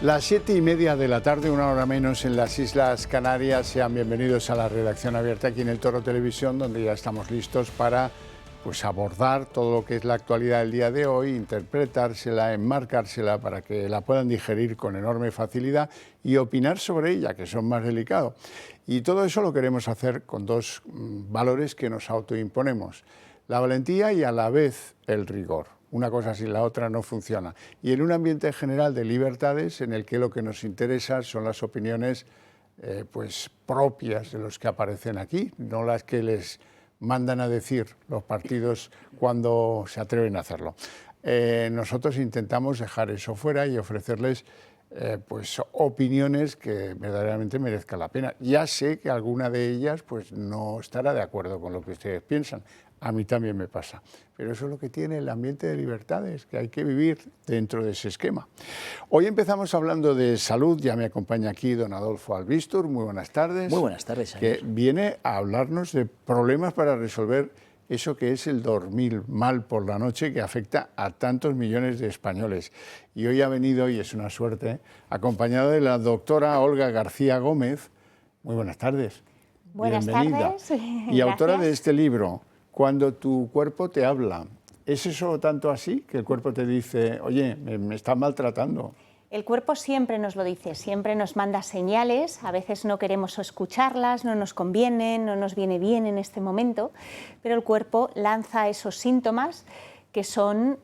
Las 7:30 de la tarde, una hora menos en las Islas Canarias. Sean bienvenidos a la redacción abierta aquí en el Toro Televisión, donde ya estamos listos para abordar todo lo que es la actualidad del día de hoy, interpretársela, enmarcársela para que la puedan digerir con enorme facilidad y opinar sobre ella, que son más delicados. Y todo eso lo queremos hacer con dos valores que nos autoimponemos: la valentía y a la vez el rigor. Una cosa sin la otra no funciona. Y en un ambiente general de libertades en el que lo que nos interesa son las opiniones propias de los que aparecen aquí, no las que les mandan a decir los partidos cuando se atreven a hacerlo. Nosotros intentamos dejar eso fuera y ofrecerles opiniones que verdaderamente merezcan la pena. Ya sé que alguna de ellas no estará de acuerdo con lo que ustedes piensan. A mí también me pasa, pero eso es lo que tiene el ambiente de libertades, que hay que vivir dentro de ese esquema. Hoy empezamos hablando de salud. Ya me acompaña aquí don Adolfo Albistur. Muy buenas tardes. Muy buenas tardes, Javier. Que viene a hablarnos de problemas para resolver eso que es el dormir mal por la noche, que afecta a tantos millones de españoles. Y hoy ha venido, y es una suerte, acompañado de la doctora Olga García Gómez. Muy buenas tardes. Buenas Bienvenida. tardes. Y autora de este libro, Cuando tu cuerpo te habla. ¿Es eso tanto así, que el cuerpo te dice, oye, me estás maltratando? El cuerpo siempre nos lo dice, siempre nos manda señales, a veces no queremos escucharlas, no nos convienen, no nos viene bien en este momento, pero el cuerpo lanza esos síntomas que son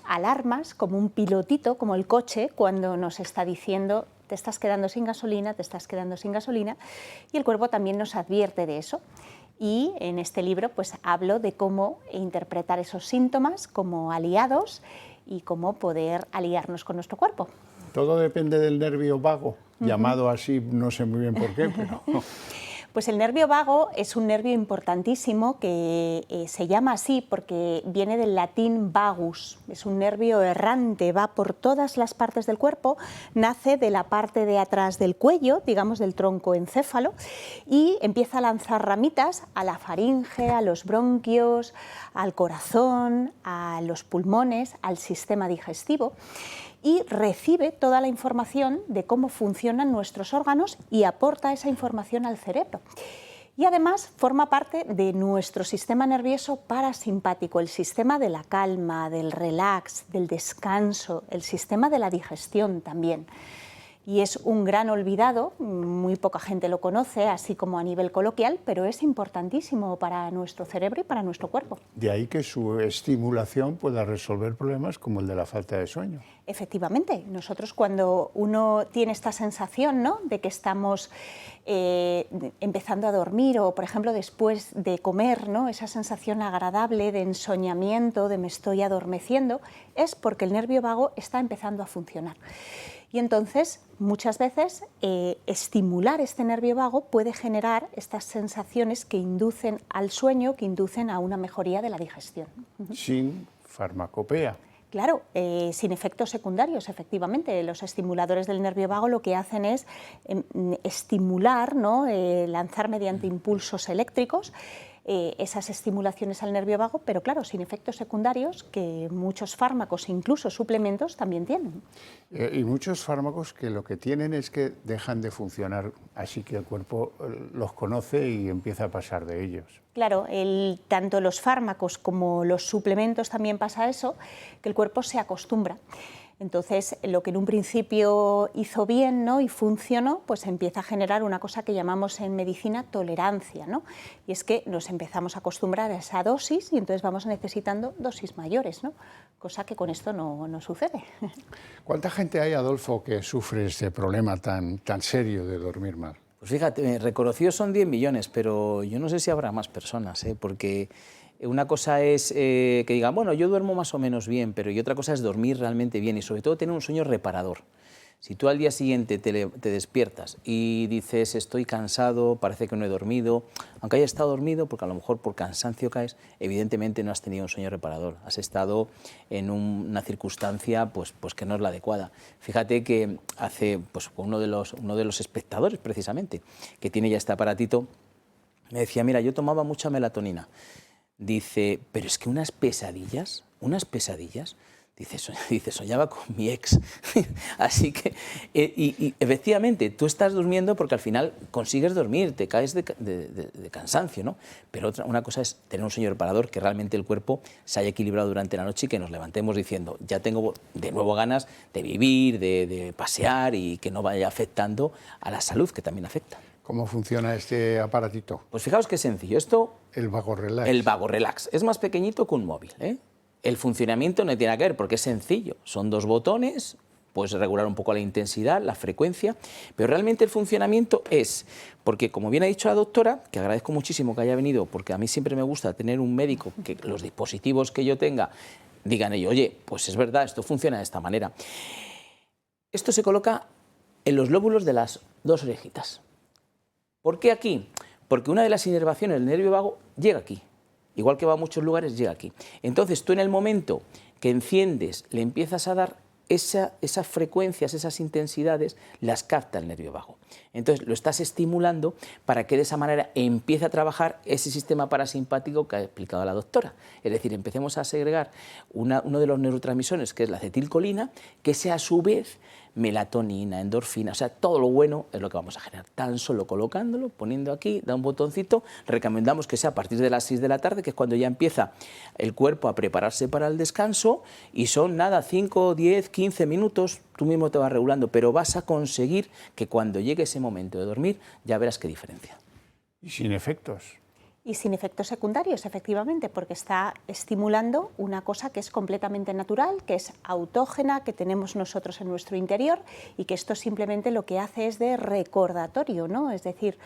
alarmas, como un pilotito, como el coche, cuando nos está diciendo te estás quedando sin gasolina, te estás quedando sin gasolina, y el cuerpo también nos advierte de eso. Y en este libro hablo de cómo interpretar esos síntomas como aliados y cómo poder aliarnos con nuestro cuerpo. Todo depende del nervio vago, llamado así, no sé muy bien por qué, pero... Pues el nervio vago es un nervio importantísimo que se llama así porque viene del latín vagus. Es un nervio errante, va por todas las partes del cuerpo, nace de la parte de atrás del cuello, digamos del tronco encéfalo, y empieza a lanzar ramitas a la faringe, a los bronquios, al corazón, a los pulmones, al sistema digestivo, y recibe toda la información de cómo funcionan nuestros órganos y aporta esa información al cerebro. Y además forma parte de nuestro sistema nervioso parasimpático, el sistema de la calma, del relax, del descanso, el sistema de la digestión también. Y es un gran olvidado, muy poca gente lo conoce, así como a nivel coloquial, pero es importantísimo para nuestro cerebro y para nuestro cuerpo. De ahí que su estimulación pueda resolver problemas como el de la falta de sueño. Efectivamente, nosotros cuando uno tiene esta sensación, ¿no?, de que estamos empezando a dormir o, por ejemplo, después de comer, ¿no?, esa sensación agradable de ensoñamiento, de me estoy adormeciendo, es porque el nervio vago está empezando a funcionar. Y entonces, muchas veces, estimular este nervio vago puede generar estas sensaciones que inducen al sueño, que inducen a una mejoría de la digestión. Sin farmacopea. Claro, sin efectos secundarios, efectivamente. Los estimuladores del nervio vago lo que hacen es estimular, ¿no?, lanzar mediante impulsos eléctricos esas estimulaciones al nervio vago, pero claro, sin efectos secundarios que muchos fármacos, incluso suplementos, también tienen. Y muchos fármacos que lo que tienen es que dejan de funcionar, así que el cuerpo los conoce y empieza a pasar de ellos. Claro, tanto los fármacos como los suplementos también pasa eso, que el cuerpo se acostumbra. Entonces, lo que en un principio hizo bien, ¿no?, y funcionó, pues empieza a generar una cosa que llamamos en medicina tolerancia, ¿no? Y es que nos empezamos a acostumbrar a esa dosis y entonces vamos necesitando dosis mayores, ¿no?, cosa que con esto no sucede. ¿Cuánta gente hay, Adolfo, que sufre este problema tan serio de dormir mal? Pues fíjate, reconocidos son 10 millones, pero yo no sé si habrá más personas, porque una cosa es que digan, bueno, yo duermo más o menos bien, pero y otra cosa es dormir realmente bien y sobre todo tener un sueño reparador. Si tú al día siguiente te despiertas y dices estoy cansado, parece que no he dormido, aunque haya estado dormido, porque a lo mejor por cansancio caes, evidentemente no has tenido un sueño reparador, has estado en una circunstancia pues que no es la adecuada. Fíjate que hace uno de los espectadores precisamente, que tiene ya este aparatito, me decía, mira, yo tomaba mucha melatonina. Dice, pero es que unas pesadillas, Dice, soñaba con mi ex. Así que, y efectivamente, tú estás durmiendo porque al final consigues dormir, te caes de cansancio, ¿no? Pero una cosa es tener un sueño reparador, que realmente el cuerpo se haya equilibrado durante la noche y que nos levantemos diciendo, ya tengo de nuevo ganas de vivir, de pasear y que no vaya afectando a la salud, que también afecta. ¿Cómo funciona este aparatito? Pues fijaos qué sencillo. Esto... El Vago Relax. El Vago Relax. Es más pequeñito que un móvil, ¿eh? El funcionamiento no tiene nada que ver porque es sencillo. Son 2 botones, puedes regular un poco la intensidad, la frecuencia, pero realmente el funcionamiento es, porque como bien ha dicho la doctora, que agradezco muchísimo que haya venido, porque a mí siempre me gusta tener un médico que los dispositivos que yo tenga digan ellos, oye, pues es verdad, esto funciona de esta manera. Esto se coloca en los lóbulos de las 2 orejitas. ¿Por qué aquí? Porque una de las inervaciones del nervio vago llega aquí. Igual que va a muchos lugares, llega aquí. Entonces, tú en el momento que enciendes, le empiezas a dar esas frecuencias, esas intensidades, las capta el nervio vago. Entonces, lo estás estimulando para que de esa manera empiece a trabajar ese sistema parasimpático que ha explicado la doctora. Es decir, empecemos a segregar uno de los neurotransmisores, que es la acetilcolina, que sea a su vez melatonina, endorfina, o sea, todo lo bueno es lo que vamos a generar. Tan solo colocándolo, poniendo aquí, da un botoncito, recomendamos que sea a partir de las 6 de la tarde, que es cuando ya empieza el cuerpo a prepararse para el descanso, y son nada, 5, 10, 15 minutos, tú mismo te vas regulando, pero vas a conseguir que cuando llegue ese momento de dormir, ya verás qué diferencia. Y sin efectos. Y sin efectos secundarios, efectivamente, porque está estimulando una cosa que es completamente natural, que es autógena, que tenemos nosotros en nuestro interior, y que esto simplemente lo que hace es de recordatorio, ¿no? Es decir,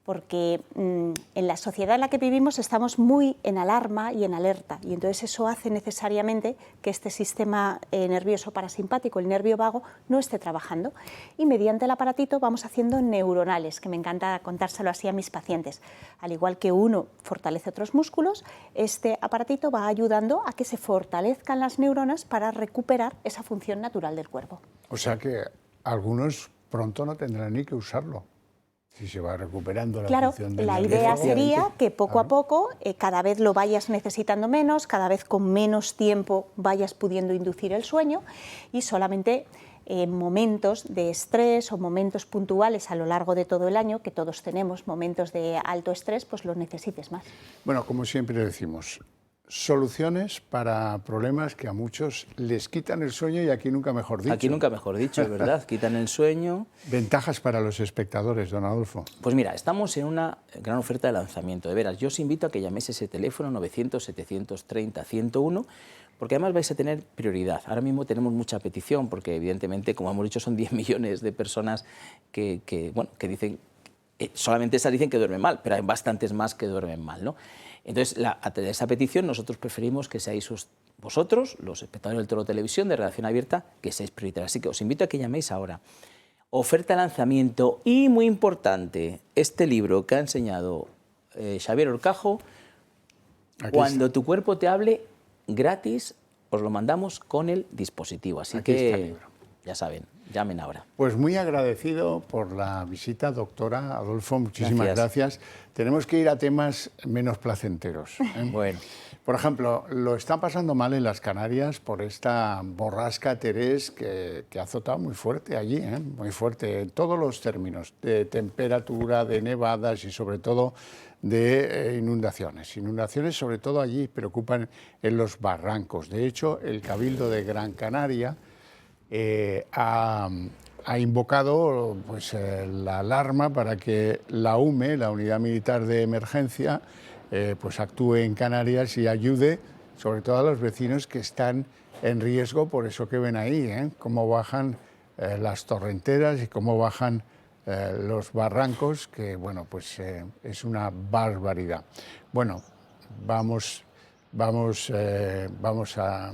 porque en la sociedad en la que vivimos estamos muy en alarma y en alerta, y entonces eso hace necesariamente que este sistema nervioso parasimpático, el nervio vago, no esté trabajando. Y mediante el aparatito vamos haciendo neuronales, que me encanta contárselo así a mis pacientes. Al igual que uno fortalece otros músculos, este aparatito va ayudando a que se fortalezcan las neuronas para recuperar esa función natural del cuerpo. O sea que algunos pronto no tendrán ni que usarlo. Si se va recuperando la función del la nervio idea vago. sería que poco a poco, cada vez lo vayas necesitando menos, cada vez con menos tiempo vayas pudiendo inducir el sueño, y solamente en momentos de estrés o momentos puntuales a lo largo de todo el año, que todos tenemos momentos de alto estrés, pues lo necesites más. Bueno, como siempre decimos, soluciones para problemas que a muchos les quitan el sueño, y aquí nunca mejor dicho. Aquí nunca mejor dicho, es verdad, quitan el sueño. Ventajas para los espectadores, don Adolfo. Pues mira, estamos en una gran oferta de lanzamiento, de veras. Yo os invito a que llaméis ese teléfono 900-730-101, porque además vais a tener prioridad. Ahora mismo tenemos mucha petición, porque evidentemente, como hemos dicho, son 10 millones de personas que dicen, solamente esas dicen que duermen mal, pero hay bastantes más que duermen mal, ¿no? Entonces, a esa petición nosotros preferimos que seáis vosotros, los espectadores del Toro Televisión, de Redacción Abierta, que seáis prioritarios. Así que os invito a que llaméis ahora. Oferta de lanzamiento, y muy importante, este libro que ha enseñado Xavier Horcajo, Cuando tu cuerpo te hable, gratis, os lo mandamos con el dispositivo. Así Aquí está el que, libro. ya saben, llamen ahora. Pues muy agradecido por la visita, doctora Adolfo, muchísimas gracias. Tenemos que ir a temas menos placenteros, ¿eh? Bueno. Por ejemplo, lo están pasando mal en las Canarias por esta borrasca Terés que ha azotado muy fuerte allí, ¿eh? Muy fuerte en todos los términos, de temperatura, de nevadas y sobre todo de inundaciones. Inundaciones sobre todo allí preocupan en los barrancos. De hecho, el Cabildo de Gran Canaria ha invocado pues, la alarma para que la UME, la Unidad Militar de Emergencia, pues actúe en Canarias y ayude sobre todo a los vecinos que están en riesgo por eso que ven ahí, ¿eh? Cómo bajan las torrenteras y cómo bajan los barrancos, que bueno, pues es una barbaridad. Bueno, vamos a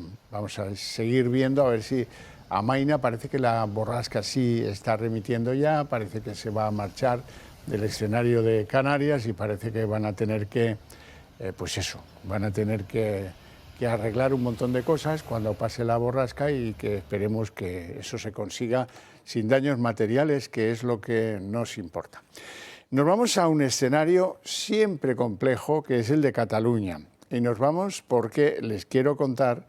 seguir viendo a ver si amaina. Parece que la borrasca sí está remitiendo ya, parece que se va a marchar del escenario de Canarias y parece que van a tener que, van a tener que arreglar un montón de cosas cuando pase la borrasca, y que esperemos que eso se consiga sin daños materiales, que es lo que nos importa. Nos vamos a un escenario siempre complejo, que es el de Cataluña, y nos vamos porque les quiero contar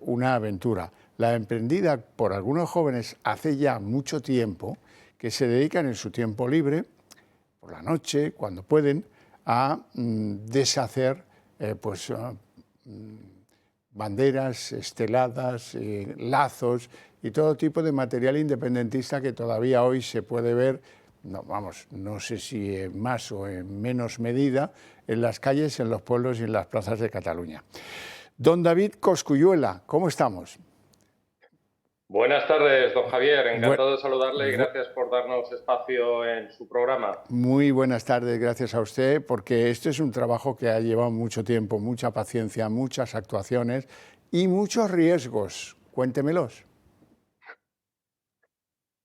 una aventura. La emprendida por algunos jóvenes hace ya mucho tiempo, que se dedican en su tiempo libre, por la noche, cuando pueden, a deshacer banderas esteladas, lazos y todo tipo de material independentista que todavía hoy se puede ver, no sé si en más o en menos medida, en las calles, en los pueblos y en las plazas de Cataluña. Don David Cosculluela, ¿cómo estamos? Buenas tardes, don Javier. Encantado de saludarle y gracias por darnos espacio en su programa. Muy buenas tardes, gracias a usted, porque este es un trabajo que ha llevado mucho tiempo, mucha paciencia, muchas actuaciones y muchos riesgos. Cuéntemelos.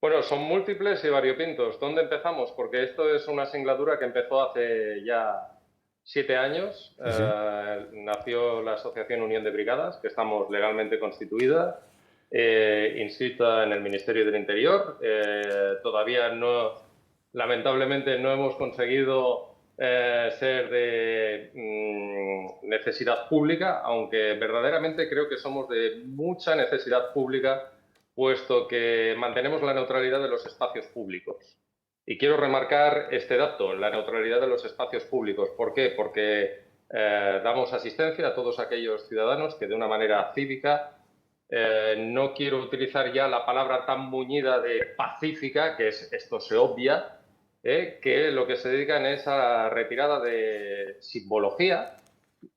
Bueno, son múltiples y variopintos. ¿Dónde empezamos? Porque esto es una singladura que empezó hace ya 7 años. Sí. Nació la Asociación Unión de Brigadas, que estamos legalmente constituida. Inscrita en el Ministerio del Interior. Todavía lamentablemente no hemos conseguido ser de necesidad pública, aunque verdaderamente creo que somos de mucha necesidad pública, puesto que mantenemos la neutralidad de los espacios públicos. Y quiero remarcar este dato, la neutralidad de los espacios públicos. ¿Por qué? Porque damos asistencia a todos aquellos ciudadanos que de una manera cívica, no quiero utilizar ya la palabra tan muñida de pacífica, que esto se obvia, que lo que se dedican es a la retirada de simbología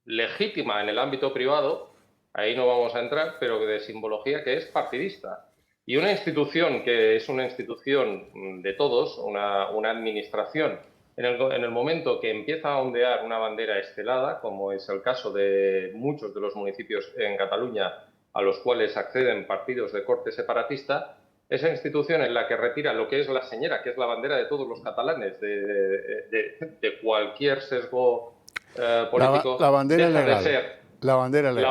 legítima en el ámbito privado, ahí no vamos a entrar, pero de simbología que es partidista. Y una institución que es una institución de todos, una administración, en el momento que empieza a ondear una bandera estelada, como es el caso de muchos de los municipios en Cataluña, a los cuales acceden partidos de corte separatista, esa institución en la que retira lo que es la señera, que es la bandera de todos los catalanes, de cualquier sesgo político, la bandera deja legal. de ser la bandera legal.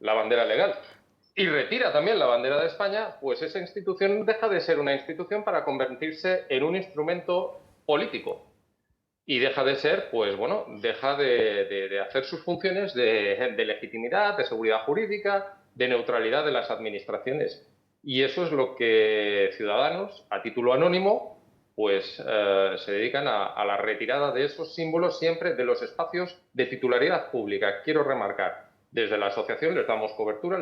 La bandera legal. Y retira también la bandera de España, pues esa institución deja de ser una institución para convertirse en un instrumento político. Y deja de ser, pues bueno, deja de hacer sus funciones de legitimidad, de seguridad jurídica, de neutralidad de las administraciones. Y eso es lo que Ciudadanos, a título anónimo, pues se dedican a la retirada de esos símbolos siempre de los espacios de titularidad pública. Quiero remarcar, desde la asociación les damos cobertura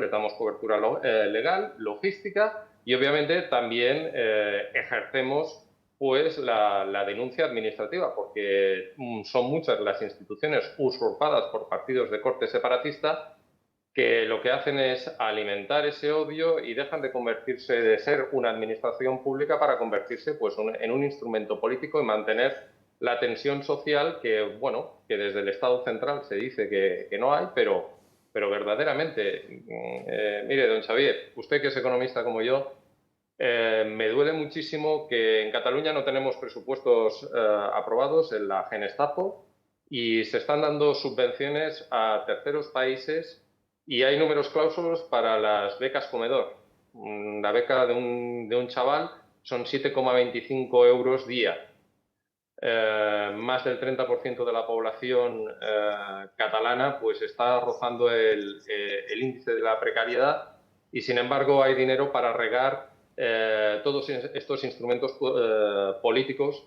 legal, logística y obviamente también ejercemos pues la denuncia administrativa, porque son muchas las instituciones usurpadas por partidos de corte separatista que lo que hacen es alimentar ese odio y dejan de convertirse, de ser una administración pública para convertirse pues en un instrumento político y mantener la tensión social que, bueno, que desde el Estado central se dice que no hay, pero verdaderamente, mire, don Xavier, usted que es economista como yo, me duele muchísimo que en Cataluña no tenemos presupuestos aprobados en la Genestapo y se están dando subvenciones a terceros países y hay números clausos para las becas comedor. La beca de un chaval son 7,25 euros día. Más del 30% de la población catalana pues está rozando el índice de la precariedad y sin embargo hay dinero para regar todos estos instrumentos políticos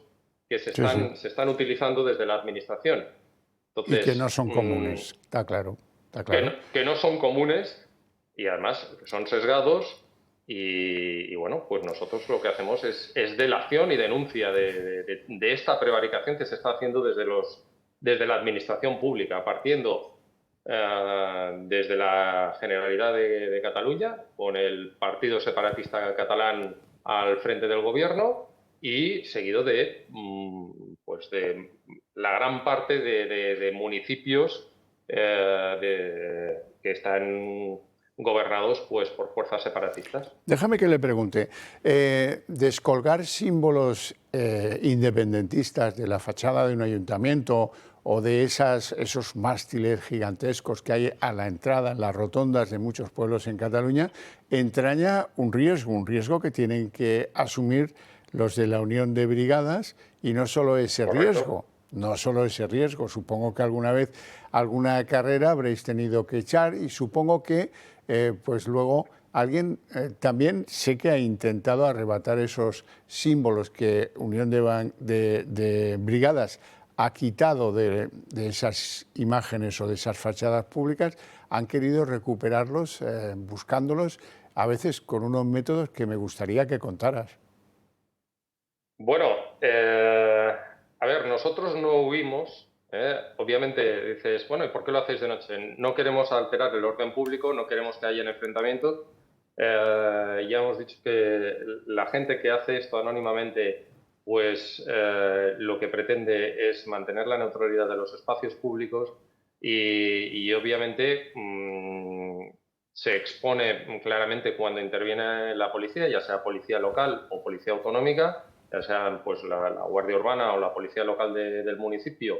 que se están utilizando desde la administración. Entonces, y que no son comunes, está claro. Que no son comunes y además son sesgados y bueno, pues nosotros lo que hacemos es delación y denuncia de esta prevaricación que se está haciendo desde la administración pública, partiendo desde la Generalidad de Cataluña, con el Partido Separatista Catalán al frente del gobierno y seguido de la gran parte de municipios que están gobernados pues por fuerzas separatistas. Déjame que le pregunte, descolgar símbolos independentistas de la fachada de un ayuntamiento o de esos mástiles gigantescos que hay a la entrada, en las rotondas de muchos pueblos en Cataluña, entraña un riesgo que tienen que asumir los de la Unión de Brigadas y no solo ese Correcto. riesgo, no solo ese riesgo, supongo que alguna vez alguna carrera habréis tenido que echar y supongo que pues luego alguien también sé que ha intentado arrebatar esos símbolos que Unión de Brigadas ha quitado de esas imágenes o de esas fachadas públicas, han querido recuperarlos buscándolos, a veces con unos métodos que me gustaría que contaras. Bueno, a ver, nosotros no huimos. Obviamente dices, bueno, ¿y por qué lo hacéis de noche? No queremos alterar el orden público, no queremos que haya enfrentamientos. Ya hemos dicho que la gente que hace esto anónimamente, pues lo que pretende es mantener la neutralidad de los espacios públicos y obviamente se expone claramente cuando interviene la policía, ya sea policía local o policía autonómica, ya sean pues la Guardia Urbana o la policía local del municipio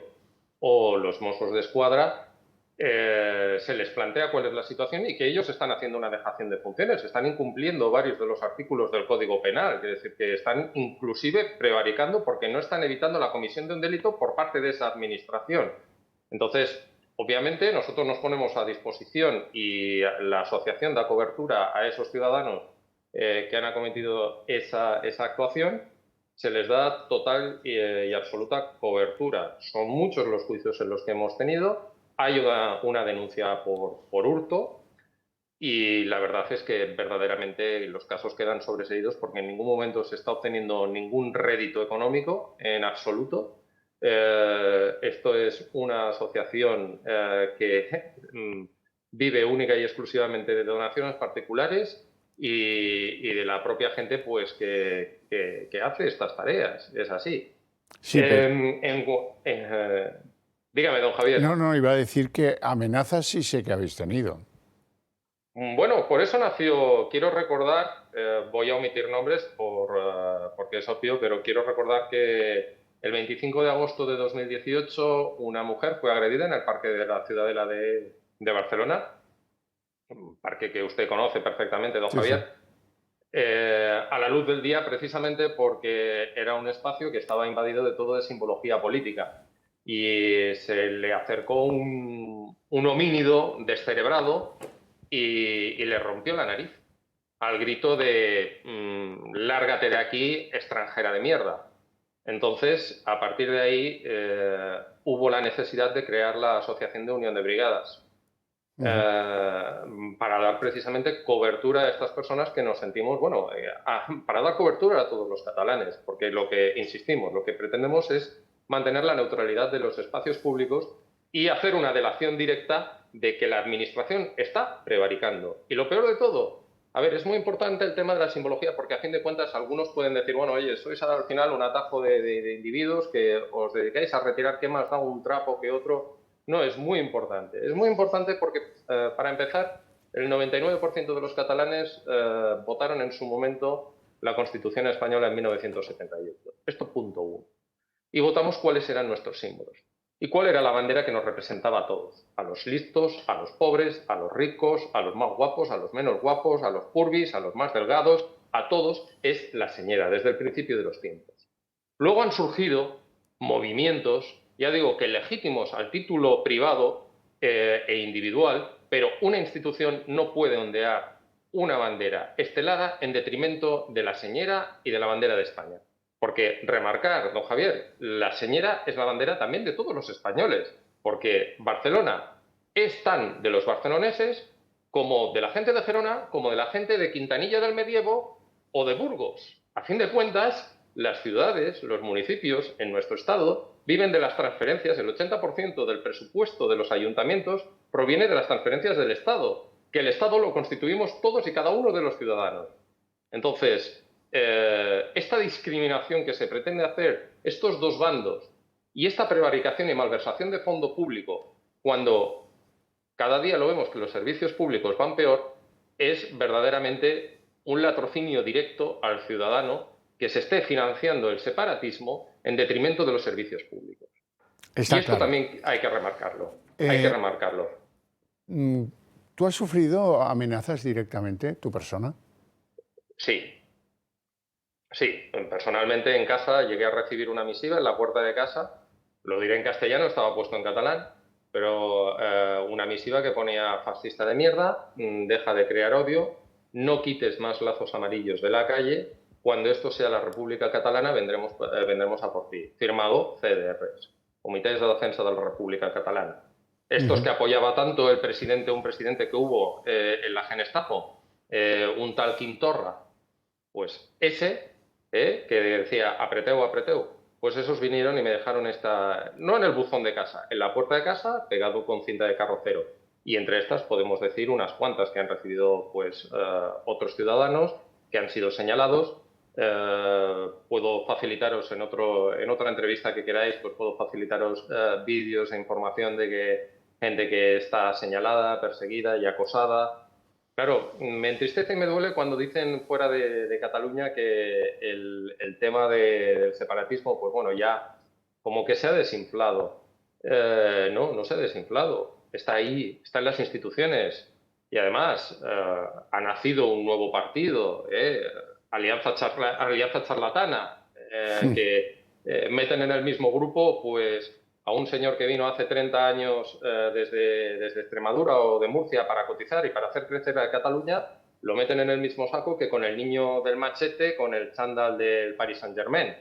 o los Mossos de Escuadra, se les plantea cuál es la situación y que ellos están haciendo una dejación de funciones, están incumpliendo varios de los artículos del Código Penal, es decir, que están inclusive prevaricando porque no están evitando la comisión de un delito por parte de esa administración. Entonces, obviamente, nosotros nos ponemos a disposición y la asociación da cobertura a esos ciudadanos que han acometido esa actuación. Se les da total y absoluta cobertura. Son muchos los juicios en los que hemos tenido. Hay una denuncia por hurto y la verdad es que verdaderamente los casos quedan sobreseídos porque en ningún momento se está obteniendo ningún rédito económico en absoluto. Esto es una asociación que vive única y exclusivamente de donaciones particulares y de la propia gente pues que hace estas tareas. Es así. Sí, pero... Dígame, don Javier. No, iba a decir que amenazas sí sé que habéis tenido. Bueno, por eso nació, quiero recordar, voy a omitir nombres porque es obvio, pero quiero recordar que el 25 de agosto de 2018 una mujer fue agredida en el Parque de la Ciudadela de Barcelona, un parque que usted conoce perfectamente, don Javier, a la luz del día precisamente porque era un espacio que estaba invadido de todo de simbología política y se le acercó un homínido descerebrado y le rompió la nariz al grito de lárgate de aquí, extranjera de mierda. Entonces, a partir de ahí, hubo la necesidad de crear la Asociación de Unión de Brigadas para dar precisamente cobertura a estas personas que nos sentimos, bueno, para dar cobertura a todos los catalanes, porque lo que insistimos, lo que pretendemos es mantener la neutralidad de los espacios públicos y hacer una delación directa de que la administración está prevaricando. Y lo peor de todo, a ver, es muy importante el tema de la simbología, porque a fin de cuentas algunos pueden decir, bueno, oye, sois al final un atajo de individuos que os dedicáis a retirar que más da un trapo que otro. No, es muy importante. Es muy importante porque, para empezar, el 99% de los catalanes votaron en su momento la Constitución española en 1978. Esto punto uno. Y votamos cuáles eran nuestros símbolos. ¿Y cuál era la bandera que nos representaba a todos? A los listos, a los pobres, a los ricos, a los más guapos, a los menos guapos, a los curvis, a los más delgados, a todos es la señera, desde el principio de los tiempos. Luego han surgido movimientos, ya digo que legítimos al título privado e individual, pero una institución no puede ondear una bandera estelada en detrimento de la señera y de la bandera de España. Porque remarcar, don Javier, la señera es la bandera también de todos los españoles, porque Barcelona es tan de los barceloneses como de la gente de Gerona, como de la gente de Quintanilla del Medievo o de Burgos. A fin de cuentas, las ciudades, los municipios en nuestro estado viven de las transferencias. El 80% del presupuesto de los ayuntamientos proviene de las transferencias del Estado, que el Estado lo constituimos todos y cada uno de los ciudadanos. Entonces, esta discriminación que se pretende hacer, estos dos bandos, y esta prevaricación y malversación de fondo público, cuando cada día lo vemos que los servicios públicos van peor, es verdaderamente un latrocinio directo al ciudadano que se esté financiando el separatismo en detrimento de los servicios públicos. Está y esto claro. También hay que remarcarlo. Hay que remarcarlo. ¿Tú has sufrido amenazas directamente, tu persona? Sí. Sí, personalmente en casa llegué a recibir una misiva en la puerta de casa lo diré en castellano, estaba puesto en catalán, pero una misiva que ponía fascista de mierda, deja de crear odio, no quites más lazos amarillos de la calle, cuando esto sea la República Catalana vendremos a por ti. Firmado CDRs, Comités de Defensa de la República Catalana. Estos que apoyaba tanto un presidente que hubo en la Genestapo, un tal Quim Torra, pues ese, que decía apreteu, apreteu, pues esos vinieron y me dejaron no en el buzón de casa, en la puerta de casa, pegado con cinta de carrocero. Y entre estas podemos decir unas cuantas que han recibido pues otros ciudadanos que han sido señalados. Puedo facilitaros en otra entrevista que queráis, pues puedo facilitaros vídeos e información de que gente que está señalada, perseguida y acosada. Claro, me entristece y me duele cuando dicen fuera de Cataluña que el tema del separatismo, pues bueno, ya como que se ha desinflado. No se ha desinflado. Está ahí, está en las instituciones. Y además ha nacido un nuevo partido, Alianza Charlatana, que meten en el mismo grupo pues a un señor que vino hace 30 años desde Extremadura o de Murcia para cotizar y para hacer crecer a Cataluña, lo meten en el mismo saco que con el niño del machete, con el chándal del Paris Saint-Germain,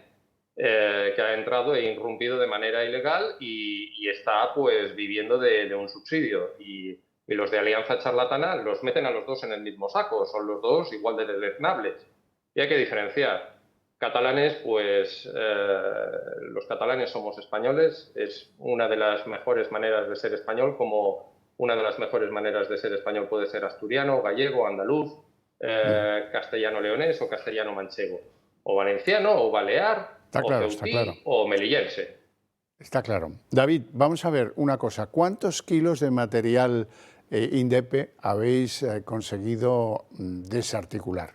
que ha entrado e irrumpido de manera ilegal y está pues viviendo de un subsidio. Y los de Alianza Charlatana los meten a los dos en el mismo saco, son los dos igual de deleznables. Y hay que diferenciar. Catalanes, pues los catalanes somos españoles, es una de las mejores maneras de ser español, como una de las mejores maneras de ser español puede ser asturiano, gallego, andaluz, castellano-leonés o castellano-manchego, o valenciano, o balear, o ceutí, o melillense. Está claro. David, vamos a ver una cosa. ¿Cuántos kilos de material INDEP habéis conseguido desarticular?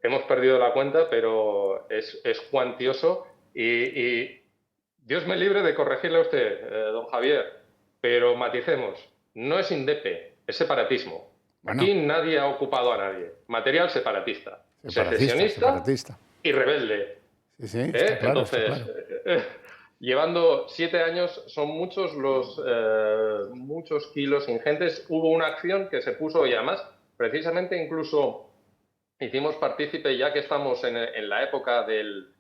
Hemos perdido la cuenta, pero es cuantioso y Dios me libre de corregirle a usted, don Javier, pero maticemos, no es INDEP, es separatismo. Bueno. Aquí nadie ha ocupado a nadie. Material separatista, secesionista y rebelde. Sí, está claro, entonces, está claro. Llevando 7 años son muchos muchos kilos ingentes. Hubo una acción que se puso y además, precisamente incluso hicimos partícipe, ya que estamos en la época del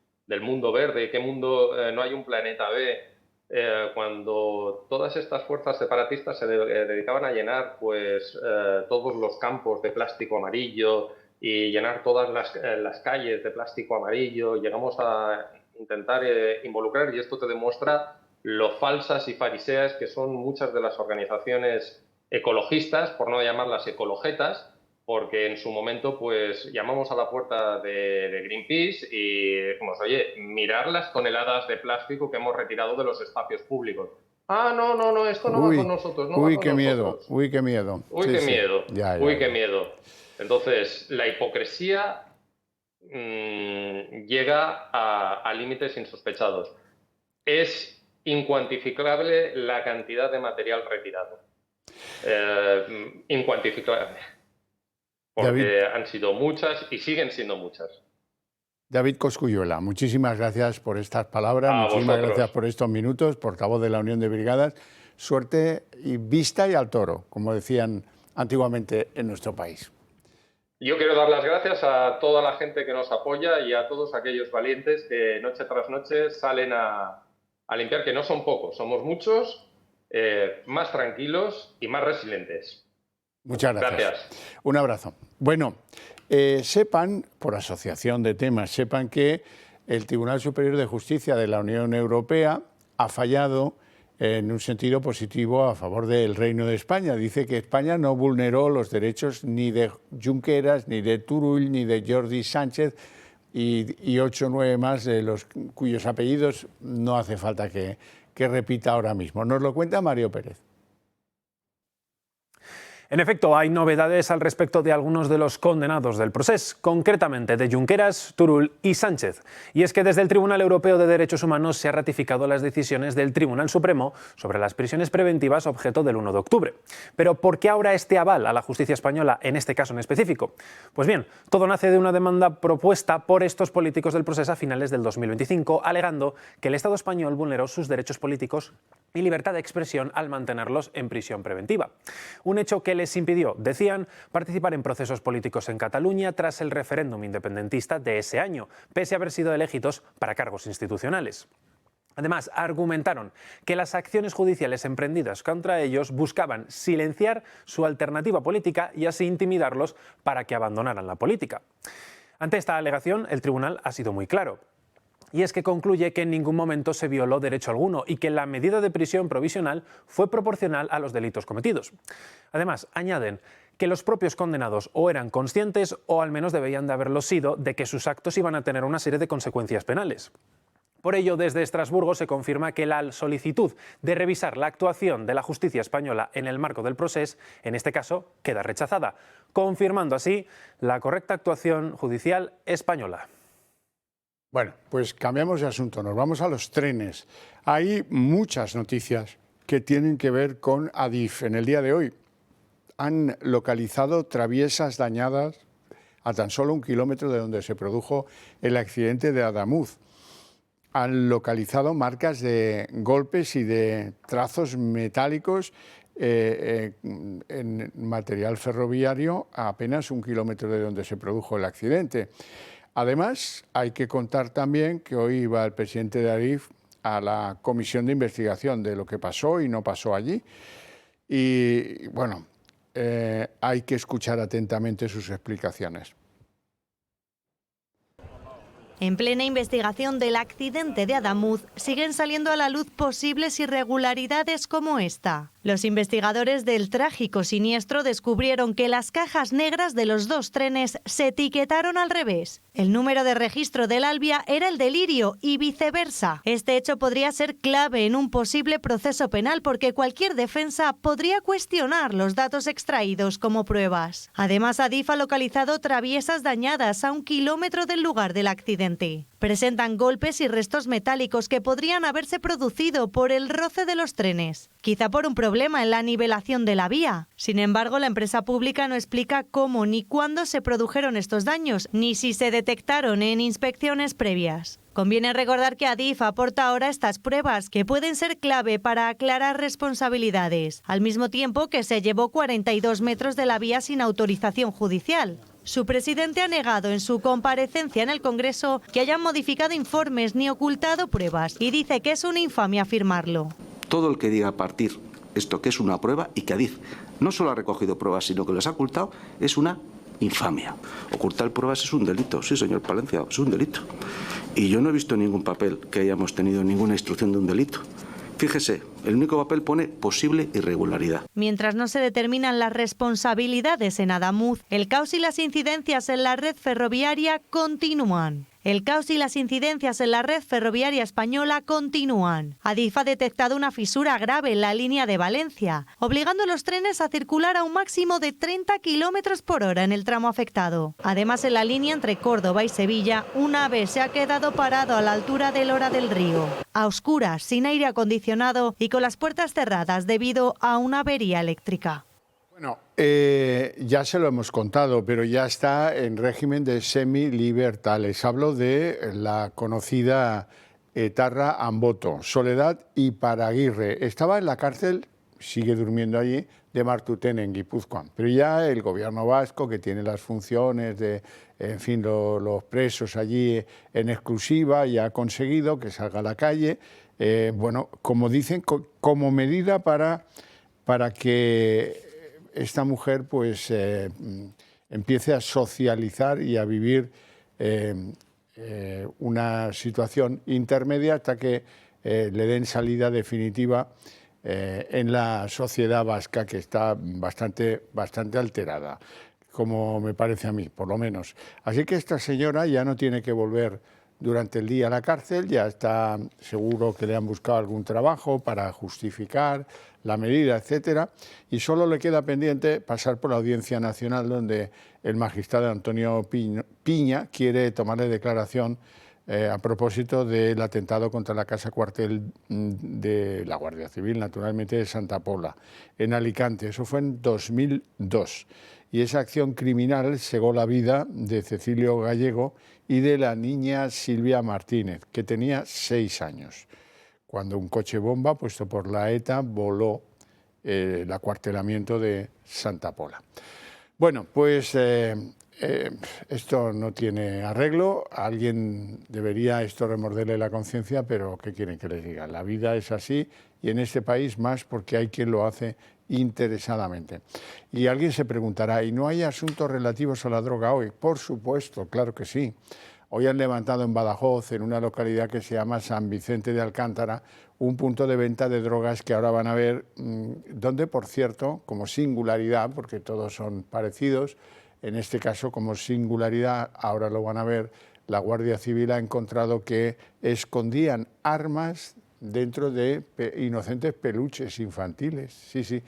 mundo verde, ¿qué mundo no hay un planeta B? Cuando todas estas fuerzas separatistas se dedicaban a llenar pues todos los campos de plástico amarillo y llenar todas las calles de plástico amarillo, llegamos a intentar involucrar, y esto te demuestra lo falsas y fariseas que son muchas de las organizaciones ecologistas, por no llamarlas ecologetas, porque en su momento pues llamamos a la puerta de Greenpeace y decimos, oye, mirar las toneladas de plástico que hemos retirado de los espacios públicos. Ah, no, esto no va con nosotros, no va con qué miedo, nosotros. Uy, qué miedo. Qué miedo, ya. Qué miedo. Entonces, la hipocresía llega a límites insospechados. Es incuantificable la cantidad de material retirado. Incuantificable. Porque David, han sido muchas y siguen siendo muchas. David Cosculluela, muchísimas gracias por estas palabras, muchísimas gracias por estos minutos, portavoz de la Unión de Brigadas. Suerte y vista y al toro, como decían antiguamente en nuestro país. Yo quiero dar las gracias a toda la gente que nos apoya y a todos aquellos valientes que noche tras noche salen a limpiar, que no son pocos, somos muchos, más tranquilos y más resilientes. Muchas gracias. Un abrazo. Bueno, sepan, por asociación de temas, sepan que el Tribunal Superior de Justicia de la Unión Europea ha fallado en un sentido positivo a favor del Reino de España. Dice que España no vulneró los derechos ni de Junqueras, ni de Turull, ni de Jordi Sánchez y 8 o 9 más de los cuyos apellidos no hace falta que repita ahora mismo. Nos lo cuenta Mario Pérez. En efecto, hay novedades al respecto de algunos de los condenados del procés, concretamente de Junqueras, Turull y Sánchez. Y es que desde el Tribunal Europeo de Derechos Humanos se han ratificado las decisiones del Tribunal Supremo sobre las prisiones preventivas objeto del 1 de octubre. Pero ¿por qué ahora este aval a la justicia española en este caso en específico? Pues bien, todo nace de una demanda propuesta por estos políticos del proceso a finales del 2025, alegando que el Estado español vulneró sus derechos políticos y libertad de expresión al mantenerlos en prisión preventiva. Un hecho que les impidió, decían, participar en procesos políticos en Cataluña tras el referéndum independentista de ese año, pese a haber sido elegidos para cargos institucionales. Además, argumentaron que las acciones judiciales emprendidas contra ellos buscaban silenciar su alternativa política y así intimidarlos para que abandonaran la política. Ante esta alegación, el tribunal ha sido muy claro. Y es que concluye que en ningún momento se violó derecho alguno y que la medida de prisión provisional fue proporcional a los delitos cometidos. Además, añaden que los propios condenados o eran conscientes o al menos deberían de haberlo sido de que sus actos iban a tener una serie de consecuencias penales. Por ello, desde Estrasburgo se confirma que la solicitud de revisar la actuación de la justicia española en el marco del procés, en este caso, queda rechazada, confirmando así la correcta actuación judicial española. Bueno, pues cambiamos de asunto, nos vamos a los trenes. Hay muchas noticias que tienen que ver con Adif. En el día de hoy han localizado traviesas dañadas a tan solo 1 kilómetro de donde se produjo el accidente de Adamuz. Han localizado marcas de golpes y de trazos metálicos en material ferroviario a apenas 1 kilómetro de donde se produjo el accidente. Además, hay que contar también que hoy iba el presidente de Adif a la comisión de investigación de lo que pasó y no pasó allí. Y bueno, hay que escuchar atentamente sus explicaciones. En plena investigación del accidente de Adamuz, siguen saliendo a la luz posibles irregularidades como esta. Los investigadores del trágico siniestro descubrieron que las cajas negras de los 2 trenes se etiquetaron al revés. El número de registro del Albia era el de Lirio y viceversa. Este hecho podría ser clave en un posible proceso penal porque cualquier defensa podría cuestionar los datos extraídos como pruebas. Además, Adif ha localizado traviesas dañadas a 1 kilómetro del lugar del accidente. Presentan golpes y restos metálicos que podrían haberse producido por el roce de los trenes, quizá por un problema en la nivelación de la vía. Sin embargo, la empresa pública no explica cómo ni cuándo se produjeron estos daños, ni si se detectaron en inspecciones previas. Conviene recordar que Adif aporta ahora estas pruebas que pueden ser clave para aclarar responsabilidades, al mismo tiempo que se llevó 42 metros de la vía sin autorización judicial. Su presidente ha negado en su comparecencia en el Congreso que hayan modificado informes ni ocultado pruebas y dice que es una infamia afirmarlo. Todo el que diga a partir esto que es una prueba y que Adif no solo ha recogido pruebas sino que las ha ocultado es una infamia. Ocultar pruebas es un delito, sí señor Palencia, es un delito. Y yo no he visto ningún papel que hayamos tenido ninguna instrucción de un delito. Fíjese, el único papel pone posible irregularidad. Mientras no se determinan las responsabilidades en Adamuz, el caos y las incidencias en la red ferroviaria continúan. El caos y las incidencias en la red ferroviaria española continúan. Adif ha detectado una fisura grave en la línea de Valencia, obligando a los trenes a circular a un máximo de 30 km por hora en el tramo afectado. Además, en la línea entre Córdoba y Sevilla, un AVE se ha quedado parado a la altura del Hora del Río, a oscuras, sin aire acondicionado y con las puertas cerradas debido a una avería eléctrica. Bueno, ya se lo hemos contado, pero ya está en régimen de semilibertad. Les hablo de la conocida etarra Amboto, Soledad Iparaguirre. Estaba en la cárcel, sigue durmiendo allí, de Martutene, en Guipúzcoa. Pero ya el gobierno vasco, que tiene las funciones de, en fin, los presos allí en exclusiva, ya ha conseguido que salga a la calle. Bueno, como dicen, como medida para que esta mujer pues empiece a socializar y a vivir una situación intermedia hasta que le den salida definitiva en la sociedad vasca, que está bastante alterada, como me parece a mí, por lo menos. Así que esta señora ya no tiene que volver durante el día a la cárcel, ya está seguro que le han buscado algún trabajo para justificar la medida, etcétera, y solo le queda pendiente pasar por la Audiencia Nacional, donde el magistrado Antonio Piña quiere tomarle declaración a propósito del atentado contra la casa cuartel de la Guardia Civil, naturalmente de Santa Pola, en Alicante. Eso fue en 2002. Y esa acción criminal cegó la vida de Cecilio Gallego y de la niña Silvia Martínez, que tenía 6 años, cuando un coche bomba puesto por la ETA voló el acuartelamiento de Santa Pola. Bueno, pues esto no tiene arreglo, a alguien debería esto remorderle la conciencia, pero ¿qué quieren que les diga? La vida es así y en este país más porque hay quien lo hace interesadamente. Y alguien se preguntará, ¿y no hay asuntos relativos a la droga hoy? Por supuesto, claro que sí. Hoy han levantado en Badajoz, en una localidad que se llama San Vicente de Alcántara, un punto de venta de drogas que ahora van a ver, donde, por cierto, como singularidad, porque todos son parecidos, en este caso como singularidad, ahora lo van a ver, la Guardia Civil ha encontrado que escondían armas dentro de inocentes peluches infantiles. Sí, sí.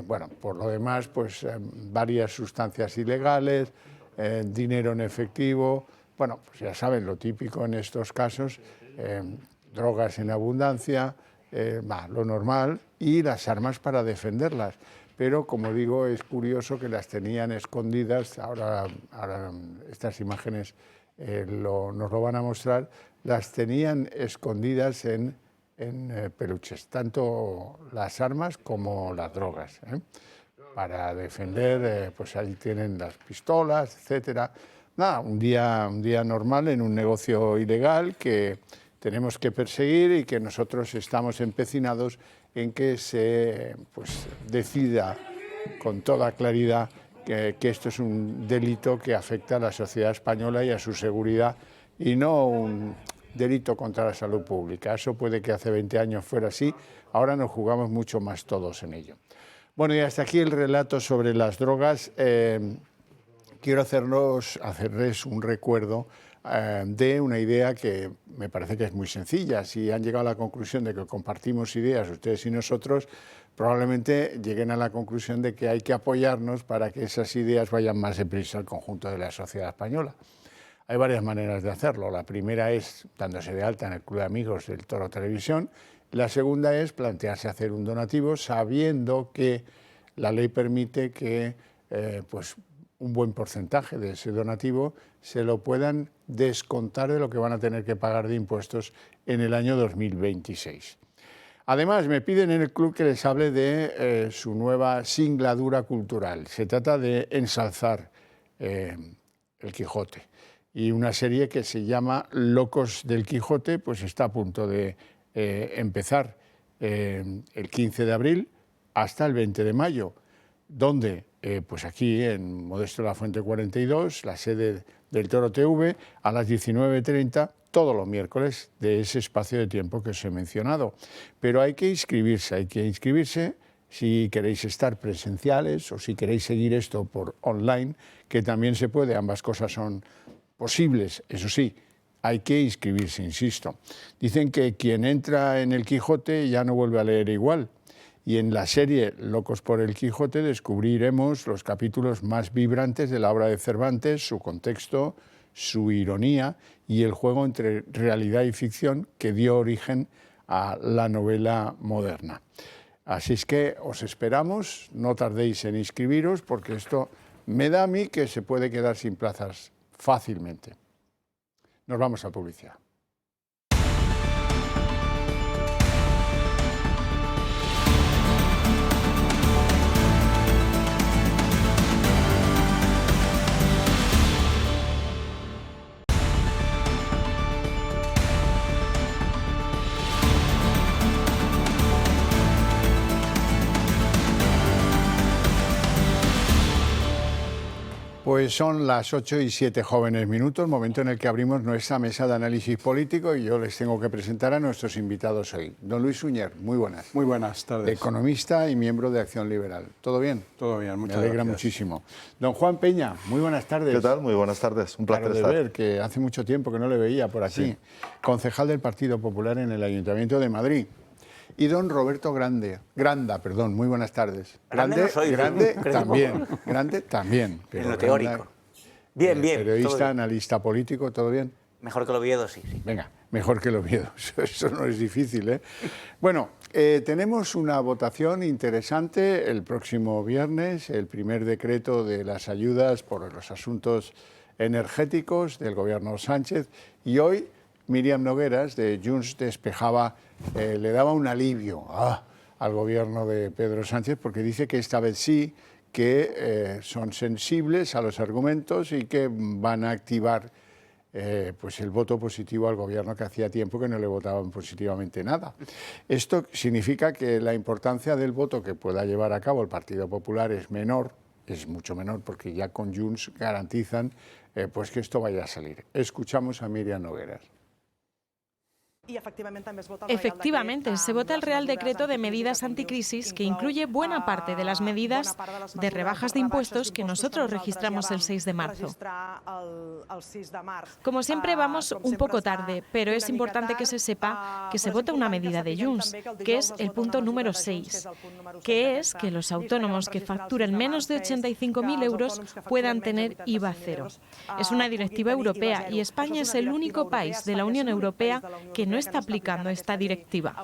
Bueno, por lo demás, pues varias sustancias ilegales, dinero en efectivo. Bueno, pues ya saben, lo típico en estos casos, drogas en abundancia, lo normal, y las armas para defenderlas. Pero, como digo, es curioso que las tenían escondidas, ahora estas imágenes nos lo van a mostrar, las tenían escondidas en peluches, tanto las armas como las drogas, para defender, pues ahí tienen las pistolas, etcétera. Nada, un día normal en un negocio ilegal que tenemos que perseguir y que nosotros estamos empecinados en que se decida con toda claridad que esto es un delito que afecta a la sociedad española y a su seguridad y no un delito contra la salud pública. Eso puede que hace 20 años fuera así, ahora nos jugamos mucho más todos en ello. Bueno, y hasta aquí el relato sobre las drogas. Quiero hacerles un recuerdo de una idea que me parece que es muy sencilla. Si han llegado a la conclusión de que compartimos ideas, ustedes y nosotros, probablemente lleguen a la conclusión de que hay que apoyarnos para que esas ideas vayan más deprisa al conjunto de la sociedad española. Hay varias maneras de hacerlo. La primera es dándose de alta en el Club de Amigos del Toro Televisión. La segunda es plantearse hacer un donativo sabiendo que la ley permite que un buen porcentaje de ese donativo se lo puedan descontar de lo que van a tener que pagar de impuestos en el año 2026. Además, me piden en el club que les hable de su nueva singladura cultural. Se trata de ensalzar el Quijote. Y una serie que se llama Locos del Quijote, pues está a punto de empezar el 15 de abril hasta el 20 de mayo, donde pues aquí en Modesto de la Fuente 42, la sede del Toro TV, a las 19:30, todos los miércoles de ese espacio de tiempo que os he mencionado. Pero hay que inscribirse si queréis estar presenciales o si queréis seguir esto por online, que también se puede, ambas cosas son posibles, eso sí, hay que inscribirse, insisto. Dicen que quien entra en el Quijote ya no vuelve a leer igual. Y en la serie Locos por el Quijote descubriremos los capítulos más vibrantes de la obra de Cervantes, su contexto, su ironía y el juego entre realidad y ficción que dio origen a la novela moderna. Así es que os esperamos, no tardéis en inscribiros porque esto me da a mí que se puede quedar sin plazas fácilmente. Nos vamos a publicidad. Pues son las 8 y 7 jóvenes minutos, momento en el que abrimos nuestra mesa de análisis político y yo les tengo que presentar a nuestros invitados hoy. Don Luis Suñer, muy buenas. Muy buenas tardes. Economista y miembro de Acción Liberal. ¿Todo bien? Todo bien, muchas Me alegra gracias. muchísimo. Don Juan Peña, muy buenas tardes. ¿Qué tal? Muy buenas tardes. Un placer Claro de estar. ver, que hace mucho tiempo que no le veía por aquí. Sí. Concejal del Partido Popular en el Ayuntamiento de Madrid. Y don Roberto Granda, muy buenas tardes. Grande no soy, grande creo. también, grande también. En lo Granda, teórico. Bien, bien. Periodista, todo bien. analista político, ¿todo bien? Mejor que el Oviedo, sí, sí. Venga, mejor que el Oviedo, eso no es difícil, ¿eh? Bueno, tenemos una votación interesante el próximo viernes, el primer decreto de las ayudas por los asuntos energéticos del gobierno Sánchez, y hoy Míriam Nogueras de Junts despejaba, le daba un alivio al gobierno de Pedro Sánchez porque dice que esta vez sí, que son sensibles a los argumentos y que van a activar pues el voto positivo al gobierno, que hacía tiempo que no le votaban positivamente nada. Esto significa que la importancia del voto que pueda llevar a cabo el Partido Popular es menor, es mucho menor, porque ya con Junts garantizan pues que esto vaya a salir. Escuchamos a Míriam Nogueras. Efectivamente, se vota el Real Decreto de Medidas Anticrisis, que incluye buena parte de las medidas de rebajas de impuestos que nosotros registramos el 6 de marzo. Como siempre, vamos un poco tarde, pero es importante que se sepa que se vota una medida de Junts, que es el punto número 6, que es que los autónomos que facturen menos de 85.000 euros puedan tener IVA cero. Es una directiva europea y España es el único país de la Unión Europea que no está aplicando esta directiva.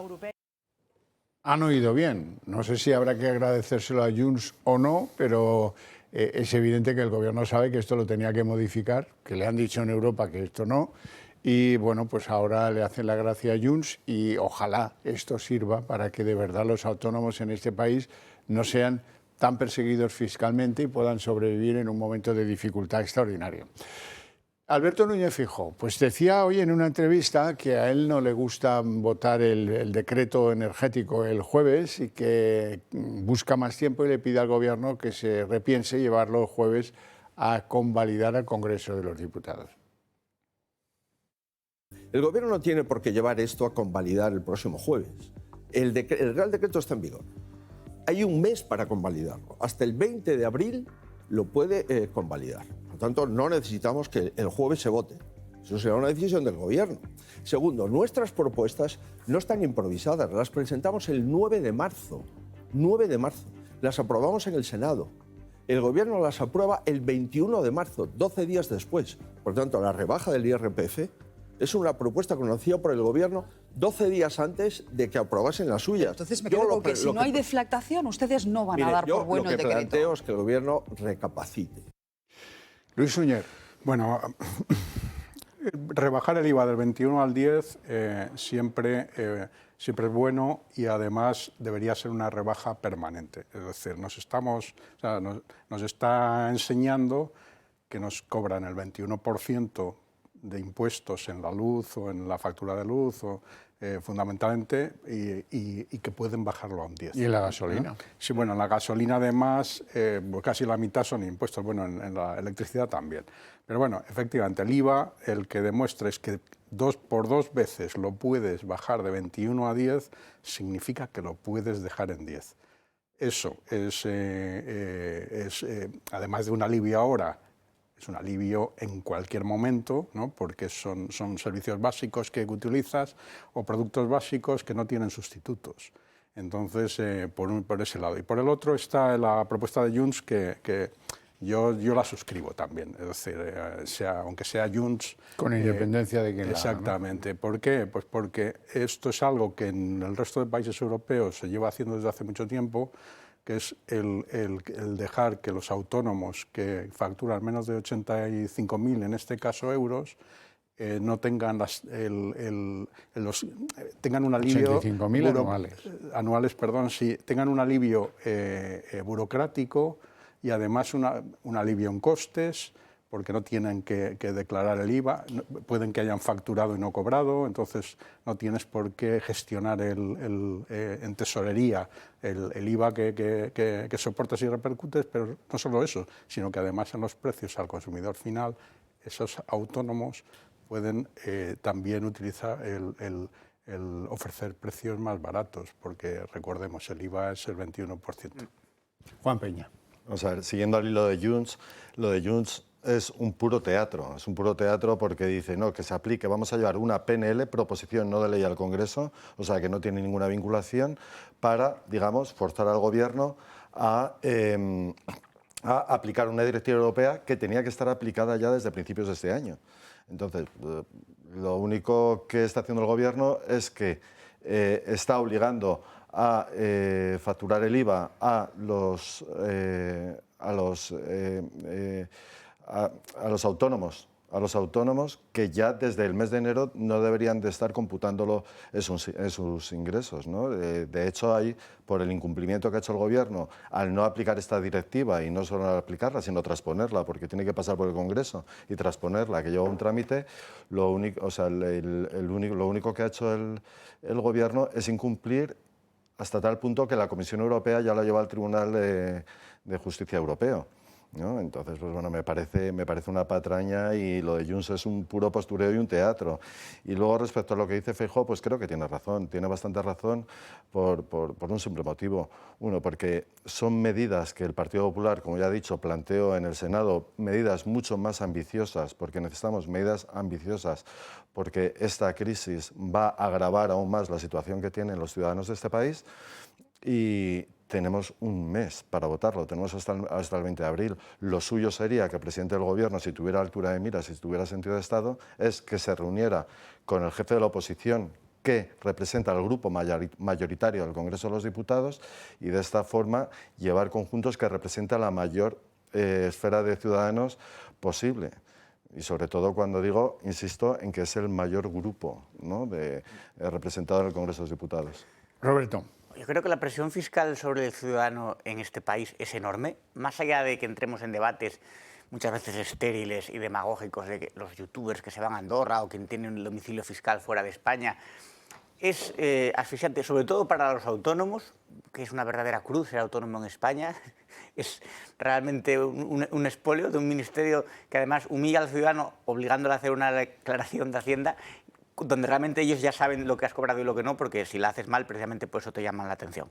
Han oído bien. No sé si habrá que agradecérselo a Junts o no, pero es evidente que el gobierno sabe que esto lo tenía que modificar, que le han dicho en Europa que esto no, y bueno, pues ahora le hacen la gracia a Junts y ojalá esto sirva para que de verdad los autónomos en este país no sean tan perseguidos fiscalmente y puedan sobrevivir en un momento de dificultad extraordinario. Alberto Núñez Feijóo, pues decía hoy en una entrevista que a él no le gusta votar el decreto energético el jueves y que busca más tiempo y le pide al Gobierno que se repiense llevarlo el jueves a convalidar al Congreso de los Diputados. El Gobierno no tiene por qué llevar esto a convalidar el próximo jueves. El Real Decreto está en vigor. Hay un mes para convalidarlo. Hasta el 20 de abril lo puede convalidar. Por tanto, no necesitamos que el jueves se vote. Eso será una decisión del Gobierno. Segundo, nuestras propuestas no están improvisadas. Las presentamos el 9 de marzo. 9 de marzo. Las aprobamos en el Senado. El Gobierno las aprueba el 21 de marzo, 12 días después. Por tanto, la rebaja del IRPF es una propuesta conocida por el Gobierno 12 días antes de que aprobasen las suyas. Entonces me quedo con que si no hay deflactación, ustedes no van a dar por bueno el decreto. Lo que planteo es que el Gobierno recapacite. Luis Suñer. Bueno, rebajar el IVA del 21 al 10 siempre es bueno y además debería ser una rebaja permanente. Es decir, nos está enseñando que nos cobran el 21% de impuestos en la luz o en la factura de luz, fundamentalmente, y que pueden bajarlo a un 10. ¿Y en la gasolina? ¿No? Sí, bueno, en la gasolina además casi la mitad son impuestos, bueno, en la electricidad también. Pero bueno, efectivamente, el IVA, el que demuestre es que por dos veces lo puedes bajar de 21 a 10, significa que lo puedes dejar en 10. Eso es además de un alivio ahora, es un alivio en cualquier momento, ¿no? Porque son servicios básicos que utilizas o productos básicos que no tienen sustitutos. Entonces, por ese lado. Y por el otro está la propuesta de Junts que yo la suscribo también. Es decir, aunque sea Junts... Con independencia de quién la haga, ¿no? Exactamente. ¿Por qué? Pues porque esto es algo que en el resto de países europeos se lleva haciendo desde hace mucho tiempo, que es el dejar que los autónomos que facturan menos de 85.000, en este caso euros, no tengan tengan un alivio... 85.000 anuales, perdón, sí, tengan un alivio burocrático y además un alivio en costes, porque no tienen que declarar el IVA, pueden que hayan facturado y no cobrado, entonces no tienes por qué gestionar en tesorería el IVA que soportas y repercutes, pero no solo eso, sino que además en los precios al consumidor final, esos autónomos pueden también utilizar el ofrecer precios más baratos, porque recordemos, el IVA es el 21%. Juan Peña. Vamos a ver, siguiendo al hilo de Junts, lo de Junts es un puro teatro porque dice, no, que se aplique, vamos a llevar una PNL, proposición no de ley al Congreso, o sea que no tiene ninguna vinculación, para, digamos, forzar al Gobierno a aplicar una directiva europea que tenía que estar aplicada ya desde principios de este año. Entonces, lo único que está haciendo el Gobierno es que está obligando a facturar el IVA a los autónomos, que ya desde el mes de enero no deberían de estar computándolo en sus ingresos, ¿no? De hecho, hay, por el incumplimiento que ha hecho el Gobierno al no aplicar esta directiva, y no solo aplicarla, sino transponerla, porque tiene que pasar por el Congreso y transponerla, que lleva un trámite, lo único que ha hecho el Gobierno es incumplir hasta tal punto que la Comisión Europea ya la lleva al Tribunal de Justicia Europeo, ¿no? Entonces, pues bueno, me parece una patraña, y lo de Junts es un puro postureo y un teatro. Y luego, respecto a lo que dice Feijóo, pues creo que tiene razón, tiene bastante razón por un simple motivo. Uno, porque son medidas que el Partido Popular, como ya he dicho, planteó en el Senado, medidas mucho más ambiciosas, porque necesitamos medidas ambiciosas, porque esta crisis va a agravar aún más la situación que tienen los ciudadanos de este país, y tenemos un mes para votarlo, tenemos hasta el 20 de abril. Lo suyo sería que el presidente del Gobierno, si tuviera altura de miras, si tuviera sentido de Estado, es que se reuniera con el jefe de la oposición, que representa al grupo mayoritario del Congreso de los Diputados, y de esta forma llevar conjuntos que representan la mayor esfera de ciudadanos posible. Y sobre todo cuando digo, insisto, en que es el mayor grupo, ¿no?, representado en el Congreso de los Diputados. Roberto. Yo creo que la presión fiscal sobre el ciudadano en este país es enorme, más allá de que entremos en debates muchas veces estériles y demagógicos de que los youtubers que se van a Andorra o quien tiene un domicilio fiscal fuera de España. Es asfixiante, sobre todo para los autónomos, que es una verdadera cruz ser autónomo en España. Es realmente un expolio de un ministerio que además humilla al ciudadano obligándole a hacer una declaración de Hacienda, donde realmente ellos ya saben lo que has cobrado y lo que no, porque si la haces mal, precisamente por eso te llaman la atención.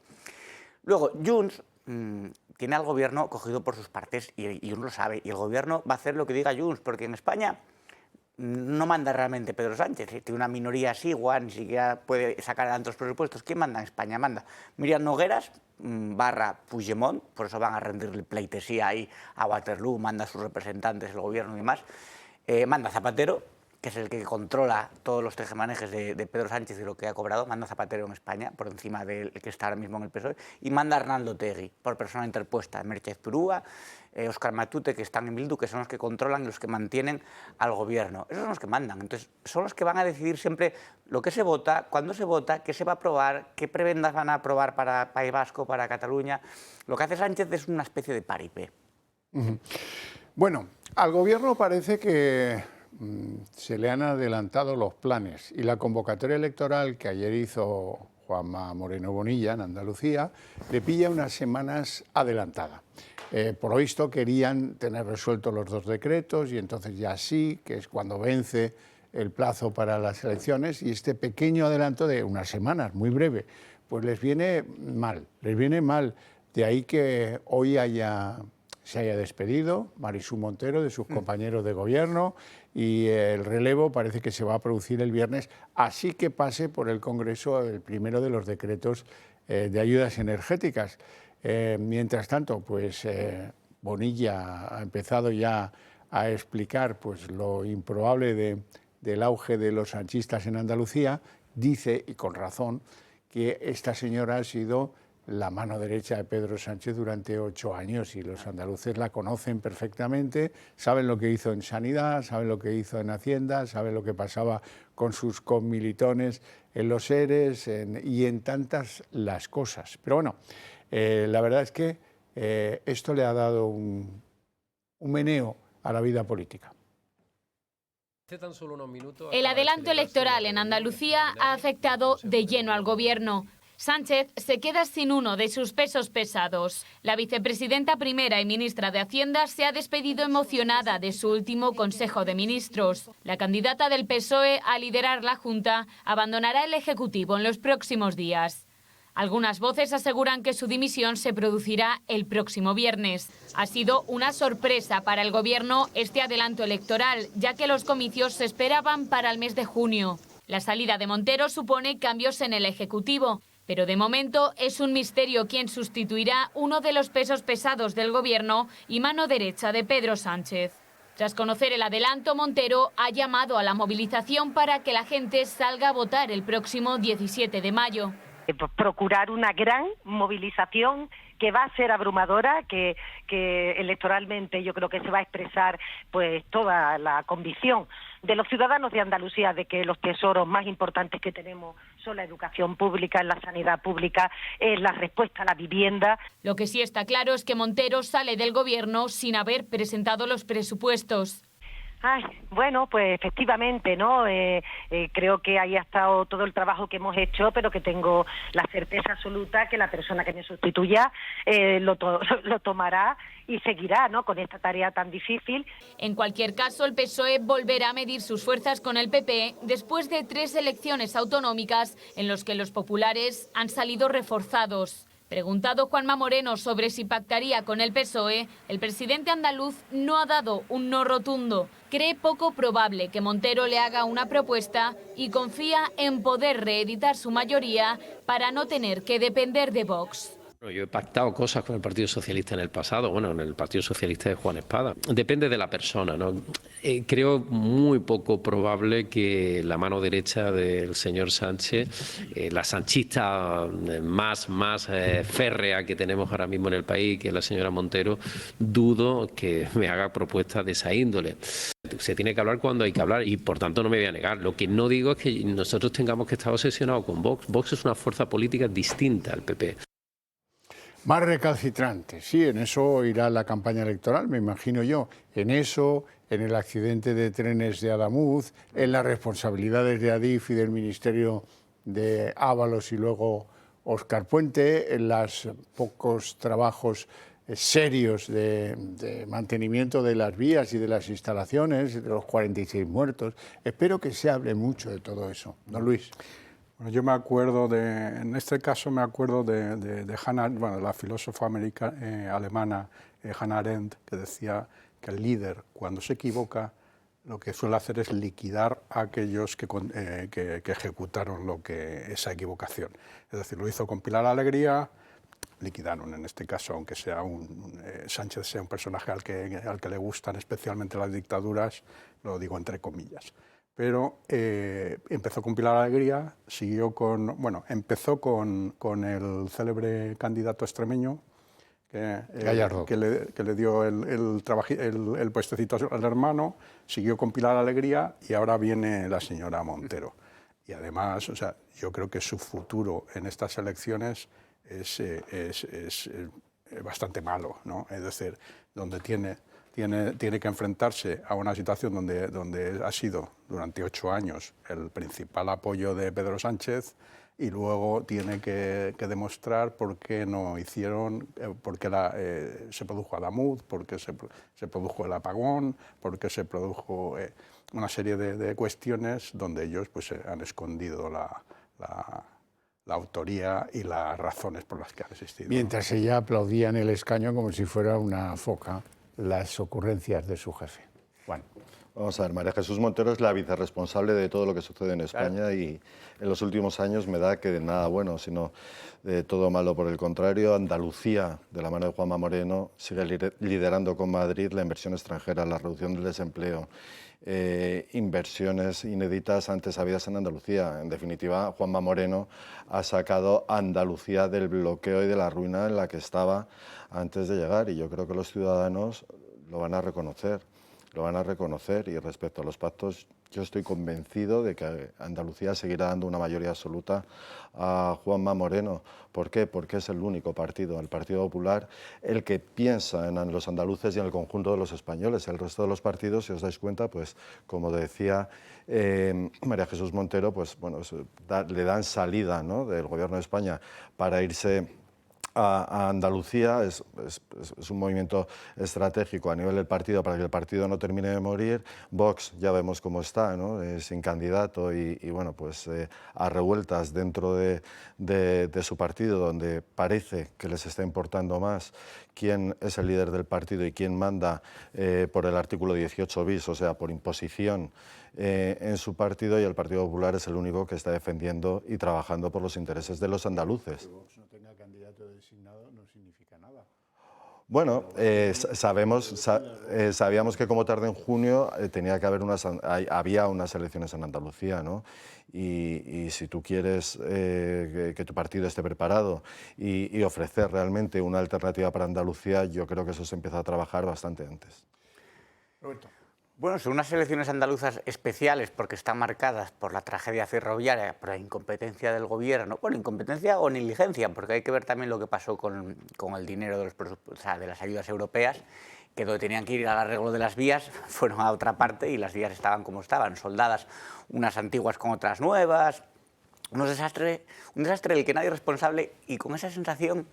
Luego, Junts tiene al Gobierno cogido por sus partes, y uno lo sabe, y el Gobierno va a hacer lo que diga Junts, porque en España no manda realmente Pedro Sánchez, tiene una minoría así, igual, ni siquiera puede sacar adelante los presupuestos. ¿Quién manda en España? Manda Miriam Nogueras / Puigdemont, por eso van a rendirle pleitesía ahí a Waterloo, manda a sus representantes, el Gobierno y demás. Manda Zapatero, que es el que controla todos los tejemanejes de Pedro Sánchez y lo que ha cobrado, manda Zapatero en España, por encima del que está ahora mismo en el PSOE, y manda Arnaldo Otegi, por persona interpuesta, Merchez Purúa, Óscar Matute, que están en Bildu, que son los que controlan y los que mantienen al Gobierno. Esos son los que mandan. Entonces, son los que van a decidir siempre lo que se vota, cuándo se vota, qué se va a aprobar, qué prebendas van a aprobar para País Vasco, para Cataluña. Lo que hace Sánchez es una especie de paripé. Bueno, al Gobierno parece que se le han adelantado los planes, y la convocatoria electoral que ayer hizo Juanma Moreno Bonilla en Andalucía le pilla unas semanas adelantada. Por lo visto querían tener resueltos los 2 decretos, y entonces ya sí, que es cuando vence el plazo para las elecciones, y este pequeño adelanto de unas semanas, muy breve, pues les viene mal. De ahí que hoy se haya despedido Marisú Montero de sus compañeros de Gobierno, y el relevo parece que se va a producir el viernes, así que pase por el Congreso el primero de los decretos de ayudas energéticas. Mientras tanto, pues Bonilla ha empezado ya a explicar pues lo improbable del auge de los sanchistas en Andalucía. Dice, y con razón, que esta señora ha sido la mano derecha de Pedro Sánchez durante 8 años, y los andaluces la conocen perfectamente, saben lo que hizo en Sanidad, saben lo que hizo en Hacienda, saben lo que pasaba con sus conmilitones en los ERES y en tantas las cosas. Pero bueno, la verdad es que esto le ha dado un meneo a la vida política. El adelanto electoral en Andalucía ha afectado de lleno al gobierno. Sánchez se queda sin uno de sus pesos pesados. La vicepresidenta primera y ministra de Hacienda se ha despedido emocionada de su último Consejo de Ministros. La candidata del PSOE a liderar la Junta abandonará el Ejecutivo en los próximos días. Algunas voces aseguran que su dimisión se producirá el próximo viernes. Ha sido una sorpresa para el Gobierno este adelanto electoral, ya que los comicios se esperaban para el mes de junio. La salida de Montero supone cambios en el Ejecutivo, pero de momento es un misterio quién sustituirá uno de los pesos pesados del Gobierno y mano derecha de Pedro Sánchez. Tras conocer el adelanto, Montero ha llamado a la movilización para que la gente salga a votar el próximo 17 de mayo. Procurar una gran movilización que va a ser abrumadora, que electoralmente yo creo que se va a expresar pues toda la convicción de los ciudadanos de Andalucía de que los tesoros más importantes que tenemos son la educación pública, la sanidad pública, la respuesta a la vivienda. Lo que sí está claro es que Montero sale del Gobierno sin haber presentado los presupuestos. Ay, bueno, pues efectivamente, ¿no? Creo que ahí ha estado todo el trabajo que hemos hecho, pero que tengo la certeza absoluta que la persona que me sustituya lo tomará y seguirá, ¿no?, con esta tarea tan difícil. En cualquier caso, el PSOE volverá a medir sus fuerzas con el PP después de 3 elecciones autonómicas en los que los populares han salido reforzados. Preguntado Juanma Moreno sobre si pactaría con el PSOE, el presidente andaluz no ha dado un no rotundo. Cree poco probable que Montero le haga una propuesta y confía en poder reeditar su mayoría para no tener que depender de Vox. Yo he pactado cosas con el Partido Socialista en el pasado, bueno, en el Partido Socialista de Juan Espada. Depende de la persona, ¿no? Creo muy poco probable que la mano derecha del señor Sánchez, la sanchista más férrea que tenemos ahora mismo en el país, que es la señora Montero, dudo que me haga propuestas de esa índole. Se tiene que hablar cuando hay que hablar y por tanto no me voy a negar. Lo que no digo es que nosotros tengamos que estar obsesionados con Vox. Vox es una fuerza política distinta al PP. Más recalcitrante, sí, en eso irá la campaña electoral, me imagino yo, en eso, en el accidente de trenes de Adamuz, en las responsabilidades de Adif y del Ministerio de Ábalos y luego Óscar Puente, en los pocos trabajos serios de mantenimiento de las vías y de las instalaciones, de los 46 muertos. Espero que se hable mucho de todo eso. Don Luis. Bueno, yo me acuerdo en este caso me acuerdo de Hannah, bueno, la filósofa alemana Hannah Arendt, que decía que el líder, cuando se equivoca, lo que suele hacer es liquidar a aquellos que ejecutaron esa equivocación. Es decir, lo hizo con Pilar Alegría, liquidaron en este caso, aunque sea Sánchez sea un personaje al que le gustan especialmente las dictaduras, lo digo entre comillas. Pero empezó con Pilar Alegría, empezó con el célebre candidato extremeño, que le dio el puestecito al hermano, siguió con Pilar Alegría y ahora viene la señora Montero. Y además, o sea, yo creo que su futuro en estas elecciones es bastante malo, ¿no? Es decir, donde tiene que enfrentarse a una situación donde ha sido durante 8 años el principal apoyo de Pedro Sánchez y luego tiene que demostrar por qué no hicieron, por qué se produjo Adamuz, por qué se produjo el apagón, por qué se produjo una serie de cuestiones donde ellos pues, han escondido la autoría y las razones por las que han existido. Mientras ella aplaudía en el escaño como si fuera una foca las ocurrencias de su jefe. Juan. Vamos a ver, María Jesús Montero es la vicerresponsable de todo lo que sucede en España, claro. Y en los últimos años me da que de nada bueno, sino de todo malo. Por el contrario, Andalucía, de la mano de Juanma Moreno, sigue liderando con Madrid la inversión extranjera, la reducción del desempleo, inversiones inéditas antes habidas en Andalucía. En definitiva, Juanma Moreno ha sacado a Andalucía del bloqueo y de la ruina en la que estaba antes de llegar, y yo creo que los ciudadanos lo van a reconocer. Y respecto a los pactos, Yo estoy convencido de que Andalucía seguirá dando una mayoría absoluta a Juanma Moreno. ¿Por qué? Porque es el único partido, el Partido Popular, el que piensa en los andaluces y en el conjunto de los españoles. El resto de los partidos, si os dais cuenta, pues como decía María Jesús Montero, pues bueno, le dan salida, ¿no?, del Gobierno de España para irse a Andalucía. Es un movimiento estratégico a nivel del partido para que el partido no termine de morir. Vox ya vemos cómo está, ¿no?, sin candidato y bueno, pues a revueltas dentro de su partido, donde parece que les está importando más quién es el líder del partido y quién manda por el artículo 18 bis, o sea, por imposición en su partido, y el Partido Popular es el único que está defendiendo y trabajando por los intereses de los andaluces. Designado no significa nada. Bueno, sabíamos que como tarde en junio tenía que haber había unas elecciones en Andalucía, ¿no? Y si tú quieres que tu partido esté preparado y ofrecer realmente una alternativa para Andalucía, yo creo que eso se empieza a trabajar bastante antes. Roberto. Bueno, son unas elecciones andaluzas especiales porque están marcadas por la tragedia ferroviaria, por la incompetencia del gobierno, bueno, incompetencia o negligencia, porque hay que ver también lo que pasó con el dinero de las ayudas europeas, que donde tenían que ir al arreglo de las vías, fueron a otra parte y las vías estaban como estaban, soldadas, unas antiguas con otras nuevas, un desastre del que nadie es responsable, y con esa sensación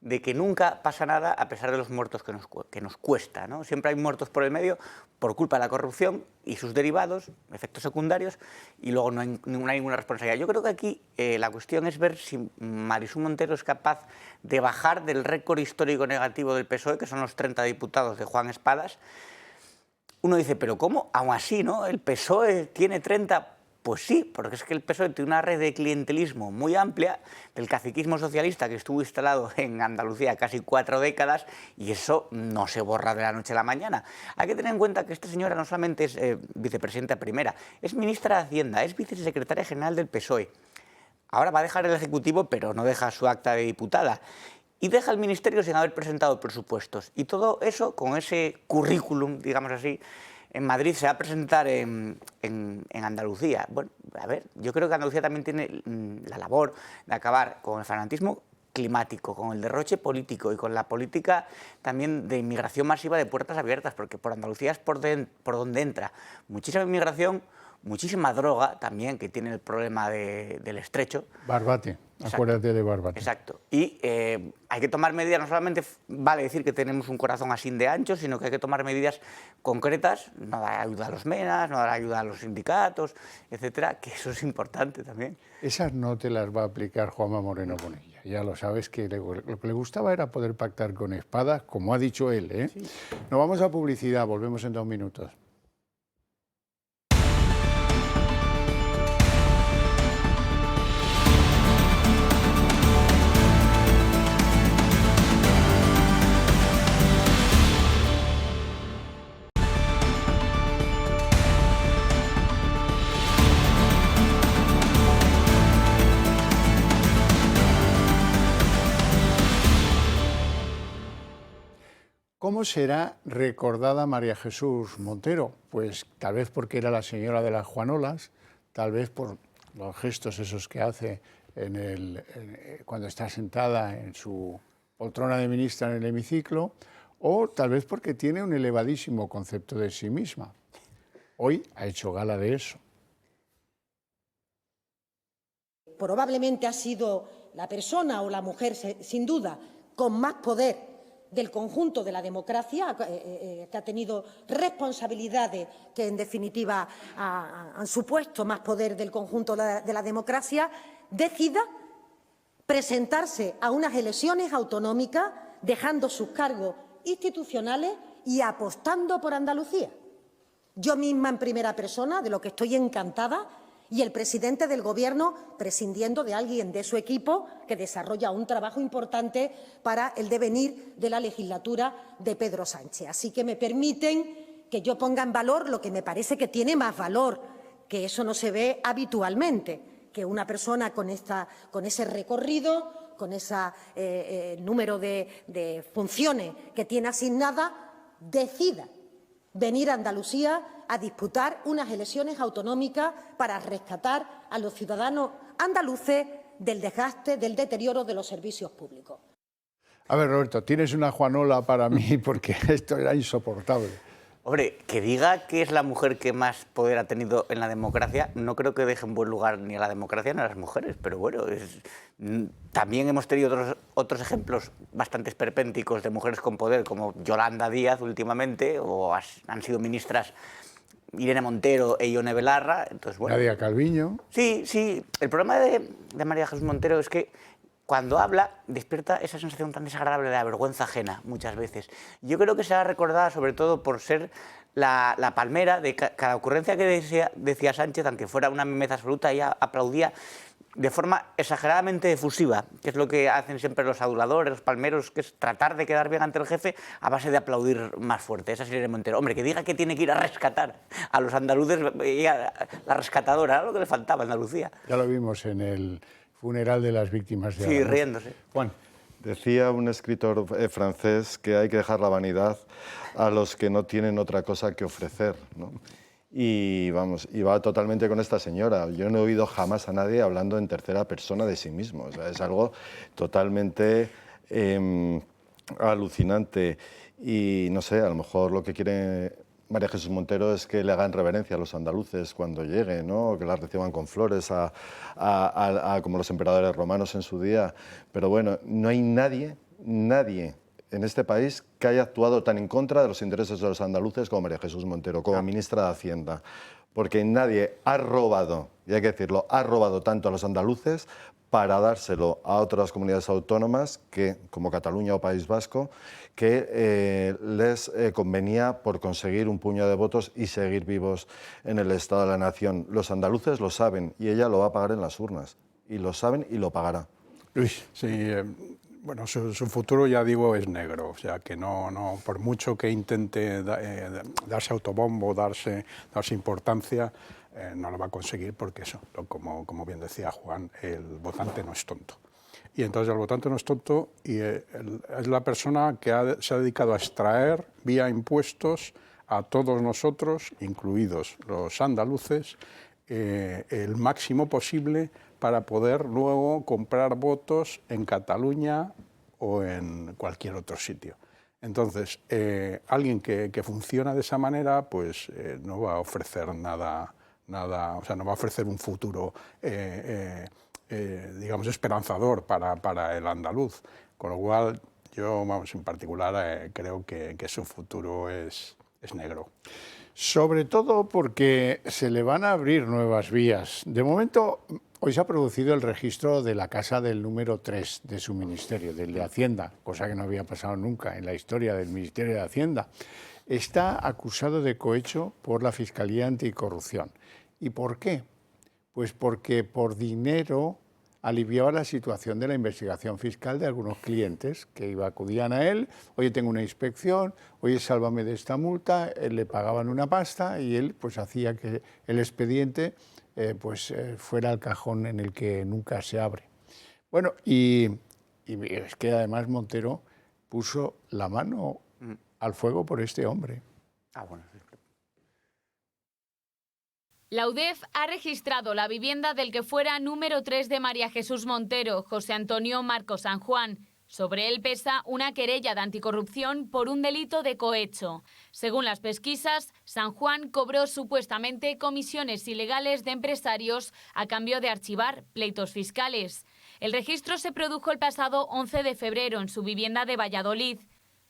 de que nunca pasa nada a pesar de los muertos que nos cuesta, ¿no? Siempre hay muertos por el medio por culpa de la corrupción y sus derivados, efectos secundarios, y luego no hay ninguna responsabilidad. Yo creo que aquí la cuestión es ver si Marisú Montero es capaz de bajar del récord histórico negativo del PSOE, que son los 30 diputados de Juan Espadas. Uno dice, ¿pero cómo? Aún así, ¿no? ¿El PSOE tiene 30? Pues sí, porque es que el PSOE tiene una red de clientelismo muy amplia del caciquismo socialista que estuvo instalado en Andalucía casi 4 décadas, y eso no se borra de la noche a la mañana. Hay que tener en cuenta que esta señora no solamente es vicepresidenta primera, es ministra de Hacienda, es vicesecretaria general del PSOE. Ahora va a dejar el Ejecutivo, pero no deja su acta de diputada. Y deja el ministerio sin haber presentado presupuestos. Y todo eso, con ese currículum, digamos así, en Madrid se va a presentar en Andalucía. Bueno, a ver, yo creo que Andalucía también tiene la labor de acabar con el fanatismo climático, con el derroche político y con la política también de inmigración masiva de puertas abiertas, porque por Andalucía es por donde entra muchísima inmigración, muchísima droga también, que tiene el problema del estrecho. Barbate, acuérdate de Barbate. Exacto. Y hay que tomar medidas, no solamente vale decir que tenemos un corazón así de ancho, sino que hay que tomar medidas concretas, no dar ayuda a los MENAs, no dar ayuda a los sindicatos, etcétera, que eso es importante también. Esas no te las va a aplicar Juanma Moreno Bonilla. Ya lo sabes, que lo que le gustaba era poder pactar con Espadas, como ha dicho él, ¿eh? Sí. Nos vamos a publicidad, volvemos en 2 minutos. ¿Cómo será recordada María Jesús Montero? Pues tal vez porque era la señora de las Juanolas, tal vez por los gestos esos que hace cuando está sentada en su poltrona de ministra en el hemiciclo, o tal vez porque tiene un elevadísimo concepto de sí misma. Hoy ha hecho gala de eso. Probablemente ha sido la persona o la mujer, sin duda, con más poder del conjunto de la democracia, que ha tenido responsabilidades que, en definitiva, han supuesto más poder del conjunto de la democracia, decida presentarse a unas elecciones autonómicas, dejando sus cargos institucionales y apostando por Andalucía. Yo misma, en primera persona, de lo que estoy encantada, y el presidente del Gobierno prescindiendo de alguien de su equipo que desarrolla un trabajo importante para el devenir de la legislatura de Pedro Sánchez. Así que me permiten que yo ponga en valor lo que me parece que tiene más valor, que eso no se ve habitualmente, que una persona con ese recorrido, con ese número de funciones que tiene asignadas, decida venir a Andalucía a disputar unas elecciones autonómicas para rescatar a los ciudadanos andaluces del desgaste, del deterioro de los servicios públicos. A ver, Roberto, tienes una Juanola para mí porque esto era insoportable. Hombre, que diga que es la mujer que más poder ha tenido en la democracia, no creo que deje en buen lugar ni a la democracia ni a las mujeres, pero bueno, también hemos tenido otros ejemplos bastante esperpénticos de mujeres con poder, como Yolanda Díaz últimamente, o han sido ministras Irene Montero e Ione Belarra. Entonces, bueno, Nadia Calviño. Sí, sí. El problema de María Jesús Montero es que cuando habla despierta esa sensación tan desagradable de la vergüenza ajena muchas veces. Yo creo que será recordada sobre todo por ser la palmera de cada ocurrencia que decía Sánchez, aunque fuera una memeza absoluta, ella aplaudía de forma exageradamente efusiva, que es lo que hacen siempre los aduladores, los palmeros, que es tratar de quedar bien ante el jefe a base de aplaudir más fuerte. Esa es Irene Montero. Hombre, que diga que tiene que ir a rescatar a los andaluces, la rescatadora, era lo que le faltaba a Andalucía. Ya lo vimos en el funeral de las víctimas de Sí, Adamuz. riéndose. Juan. Decía un escritor francés que hay que dejar la vanidad a los que no tienen otra cosa que ofrecer, ¿no? Y vamos, y va totalmente con esta señora. Yo no he oído jamás a nadie hablando en tercera persona de sí mismo. O sea, es algo totalmente alucinante. Y no sé, a lo mejor lo que quiere María Jesús Montero es que le hagan reverencia a los andaluces cuando llegue, ¿no? Que la reciban con flores como los emperadores romanos en su día. Pero bueno, no hay nadie en este país que haya actuado tan en contra de los intereses de los andaluces como María Jesús Montero, como ministra de Hacienda. Porque nadie ha robado, y hay que decirlo, ha robado tanto a los andaluces para dárselo a otras comunidades autónomas, como Cataluña o País Vasco, que les convenía por conseguir un puño de votos y seguir vivos en el Estado de la Nación. Los andaluces lo saben y ella lo va a pagar en las urnas. Y lo saben y lo pagará. Luis. Sí, bueno, su futuro, ya digo, es negro. O sea, que no por mucho que intente darse autobombo, darse importancia, no lo va a conseguir porque eso, como bien decía Juan, el votante no es tonto. Y entonces el votante no es tonto y es la persona que se ha dedicado a extraer vía impuestos a todos nosotros, incluidos los andaluces, el máximo posible para poder luego comprar votos en Cataluña o en cualquier otro sitio. Entonces, alguien que funciona de esa manera, pues no va a ofrecer nada, o sea, no va a ofrecer un futuro, digamos, esperanzador para el andaluz. Con lo cual, yo, vamos, en particular, creo que su futuro es negro. Sobre todo porque se le van a abrir nuevas vías. De momento, hoy se ha producido el registro de la casa del número 3 de su ministerio, del de Hacienda, cosa que no había pasado nunca en la historia del Ministerio de Hacienda. Está acusado de cohecho por la Fiscalía Anticorrupción. ¿Y por qué? Pues porque por dinero aliviaba la situación de la investigación fiscal de algunos clientes que acudían a él. Oye, tengo una inspección, oye, sálvame de esta multa. Le pagaban una pasta y él pues hacía que el expediente fuera al cajón en el que nunca se abre. Bueno, y es que además Montero puso la mano al fuego por este hombre. Ah, bueno, sí. La UDEF ha registrado la vivienda del que fuera número 3 de María Jesús Montero, José Antonio Marcos San Juan. Sobre él pesa una querella de anticorrupción por un delito de cohecho. Según las pesquisas, San Juan cobró supuestamente comisiones ilegales de empresarios a cambio de archivar pleitos fiscales. El registro se produjo el pasado 11 de febrero en su vivienda de Valladolid,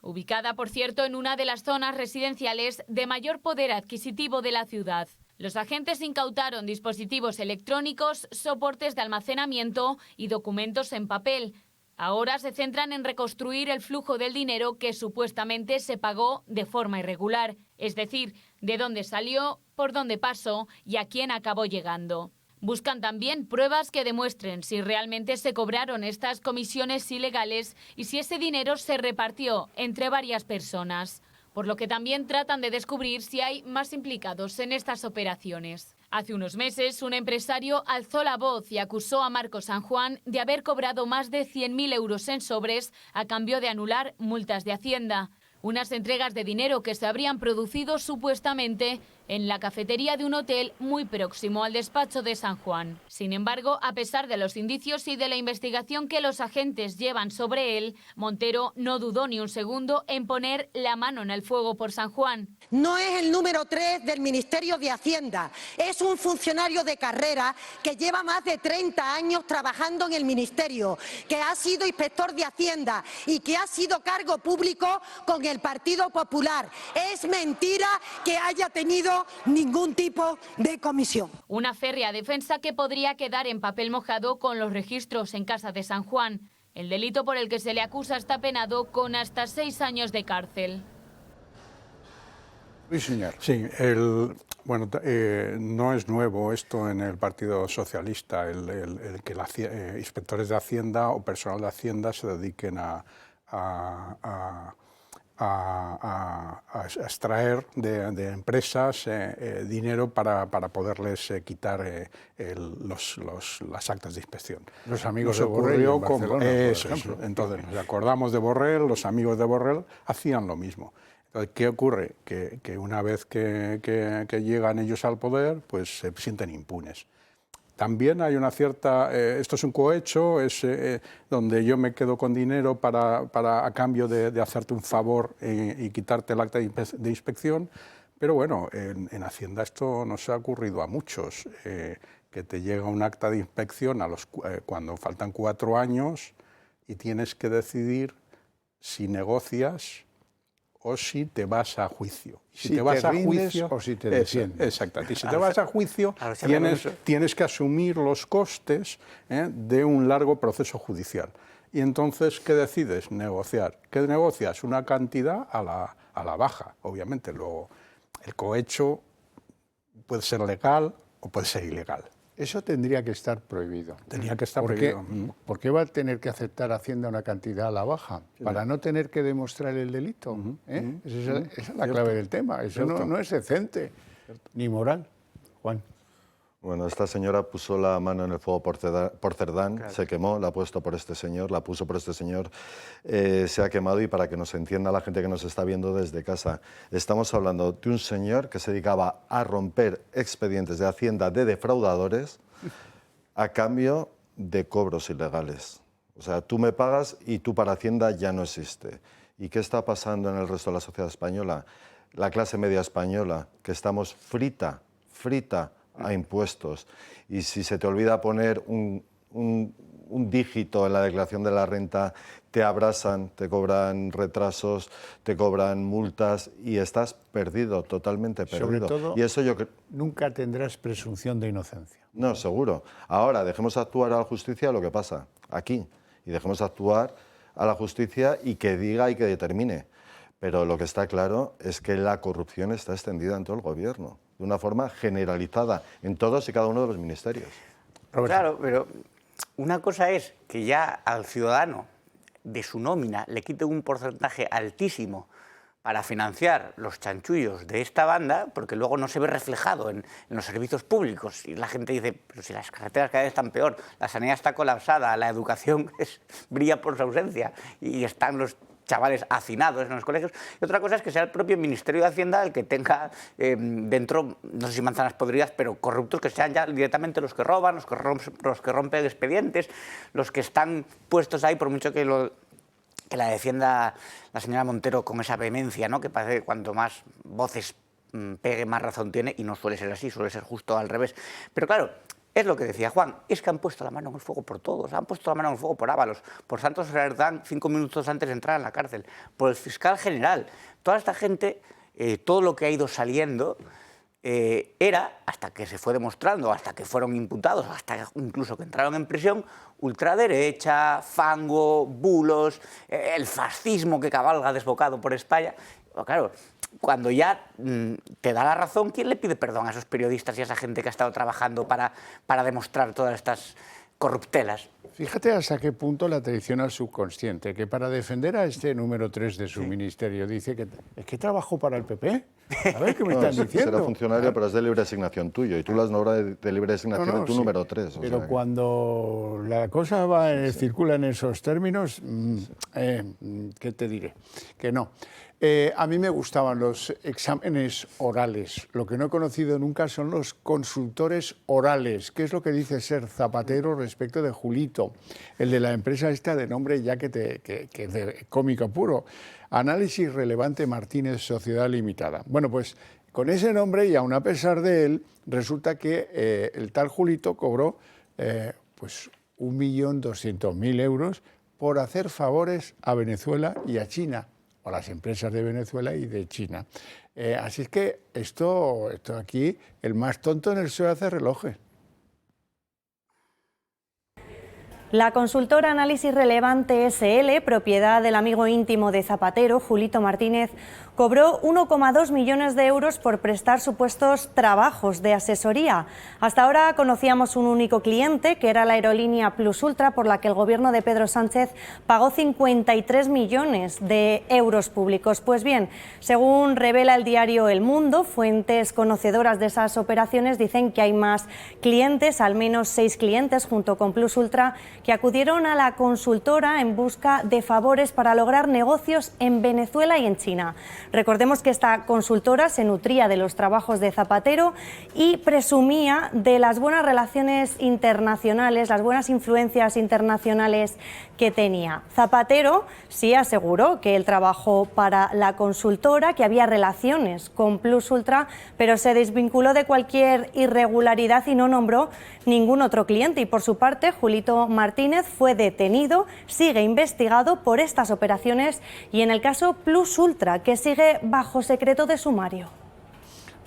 ubicada, por cierto, en una de las zonas residenciales de mayor poder adquisitivo de la ciudad. Los agentes incautaron dispositivos electrónicos, soportes de almacenamiento y documentos en papel. Ahora se centran en reconstruir el flujo del dinero que supuestamente se pagó de forma irregular, es decir, de dónde salió, por dónde pasó y a quién acabó llegando. Buscan también pruebas que demuestren si realmente se cobraron estas comisiones ilegales y si ese dinero se repartió entre varias personas, por lo que también tratan de descubrir si hay más implicados en estas operaciones. Hace unos meses, un empresario alzó la voz y acusó a Marcos San Juan de haber cobrado más de 100.000 euros en sobres a cambio de anular multas de Hacienda. Unas entregas de dinero que se habrían producido supuestamente en la cafetería de un hotel muy próximo al despacho de San Juan. Sin embargo, a pesar de los indicios y de la investigación que los agentes llevan sobre él, Montero no dudó ni un segundo en poner la mano en el fuego por San Juan. No es el número 3 del Ministerio de Hacienda, es un funcionario de carrera que lleva más de 30 años trabajando en el Ministerio, que ha sido inspector de Hacienda y que ha sido cargo público con el Partido Popular. Es mentira que haya tenido ningún tipo de comisión. Una férrea defensa que podría quedar en papel mojado con los registros en casa de San Juan. El delito por el que se le acusa está penado con hasta 6 años de cárcel. Sí, señor. Sí, bueno, no es nuevo esto en el Partido Socialista, el que inspectores de Hacienda o personal de Hacienda se dediquen a extraer de empresas dinero para poderles quitar las actas de inspección. Los amigos de Borrell en Barcelona, eso, por ejemplo. Entonces, nos acordamos de Borrell, los amigos de Borrell hacían lo mismo. Entonces, ¿qué ocurre? Que una vez que llegan ellos al poder, pues se sienten impunes. También hay una cierta, esto es un cohecho, es donde yo me quedo con dinero a cambio de hacerte un favor y quitarte el acta de inspección, pero bueno, en Hacienda esto nos ha ocurrido a muchos, que te llega un acta de inspección cuando faltan 4 años y tienes que decidir si negocias o si te vas a juicio. Si te vas a juicio o si te defiendes. Exactamente. Y si te vas a juicio, tienes que asumir los costes de un largo proceso judicial. Y entonces, ¿qué decides? Negociar. ¿Qué negocias? Una cantidad a la baja. Obviamente, luego el cohecho puede ser legal o puede ser ilegal. Eso tendría que estar prohibido. Tenía que estar prohibido. ¿Por qué va a tener que aceptar Hacienda una cantidad a la baja? ¿Para no tener que demostrar el delito? Esa es la clave del tema. Eso no es decente, ni moral. Juan. Bueno, esta señora puso la mano en el fuego por Cerdán, claro. Se quemó, la ha puesto por este señor, la puso por este señor, se ha quemado. Y para que nos entienda la gente que nos está viendo desde casa, estamos hablando de un señor que se dedicaba a romper expedientes de Hacienda de defraudadores a cambio de cobros ilegales. O sea, tú me pagas y tú para Hacienda ya no existe. ¿Y qué está pasando en el resto de la sociedad española? La clase media española, que estamos frita a impuestos, y si se te olvida poner un dígito en la declaración de la renta, te abrasan, te cobran retrasos, te cobran multas y estás perdido, totalmente perdido. Sobre todo, y eso nunca tendrás presunción de inocencia. No, seguro. Ahora, dejemos actuar a la justicia lo que pasa aquí, y dejemos actuar a la justicia y que diga y que determine. Pero lo que está claro es que la corrupción está extendida en todo el gobierno, de una forma generalizada, en todos y cada uno de los ministerios. Roberto. Claro, pero una cosa es que ya al ciudadano de su nómina le quite un porcentaje altísimo para financiar los chanchullos de esta banda, porque luego no se ve reflejado en los servicios públicos. Y la gente dice, pero si las carreteras cada vez están peor, la sanidad está colapsada, la educación brilla por su ausencia y están los chavales hacinados en los colegios. Y otra cosa es que sea el propio Ministerio de Hacienda el que tenga dentro, no sé si manzanas podridas, pero corruptos que sean ya directamente los que roban, los que rompen expedientes, los que están puestos ahí, por mucho que la defienda la señora Montero con esa vehemencia, ¿no? Que parece que cuanto más voces pegue, más razón tiene, y no suele ser así, suele ser justo al revés. Pero claro, es lo que decía Juan, es que han puesto la mano en el fuego por todos, han puesto la mano en el fuego por Ábalos, por Santos Cerdán 5 minutos antes de entrar en la cárcel, por el fiscal general. Toda esta gente, todo lo que ha ido saliendo era, hasta que se fue demostrando, hasta que fueron imputados, hasta incluso que entraron en prisión, ultraderecha, fango, bulos, el fascismo que cabalga desbocado por España. Pero claro, cuando ya te da la razón, ¿quién le pide perdón a esos periodistas y a esa gente que ha estado trabajando para demostrar todas estas corruptelas? Fíjate hasta qué punto la traiciona al subconsciente, que para defender a este número 3 de su ministerio dice que es que trabajó para el PP. A ver qué me están diciendo. Será funcionario, pero es de libre asignación tuyo, y tú lo has nombrado de libre asignación en tu número 3. Pero cuando la cosa circula en esos términos, ¿qué te diré? Que no. A mí me gustaban los exámenes orales. Lo que no he conocido nunca son los consultores orales. ¿Qué es lo que dice ser Zapatero respecto de Julito, el de la empresa esta de nombre ya que es de cómico puro? Análisis Relevante Martínez Sociedad Limitada. Bueno, pues con ese nombre y aun a pesar de él, resulta que el tal Julito cobró pues 1.200.000 euros por hacer favores a Venezuela y a China, o a las empresas de Venezuela y de China. Así es que esto aquí, el más tonto en el PSOE hace relojes. La consultora Análisis Relevante SL, propiedad del amigo íntimo de Zapatero, Julito Martínez, cobró 1,2 millones de euros por prestar supuestos trabajos de asesoría. Hasta ahora conocíamos un único cliente, que era la aerolínea Plus Ultra, por la que el gobierno de Pedro Sánchez pagó 53 millones de euros públicos. Pues bien, según revela el diario El Mundo, fuentes conocedoras de esas operaciones dicen que hay más clientes, al menos 6 clientes, junto con Plus Ultra, que acudieron a la consultora en busca de favores para lograr negocios en Venezuela y en China. Recordemos que esta consultora se nutría de los trabajos de Zapatero y presumía de las buenas relaciones internacionales, las buenas influencias internacionales que tenía. Zapatero sí aseguró que él trabajó para la consultora, que había relaciones con Plus Ultra, pero se desvinculó de cualquier irregularidad y no nombró ningún otro cliente. Y por su parte, Julito Martínez fue detenido, sigue investigado por estas operaciones y en el caso Plus Ultra, que sigue bajo secreto de sumario.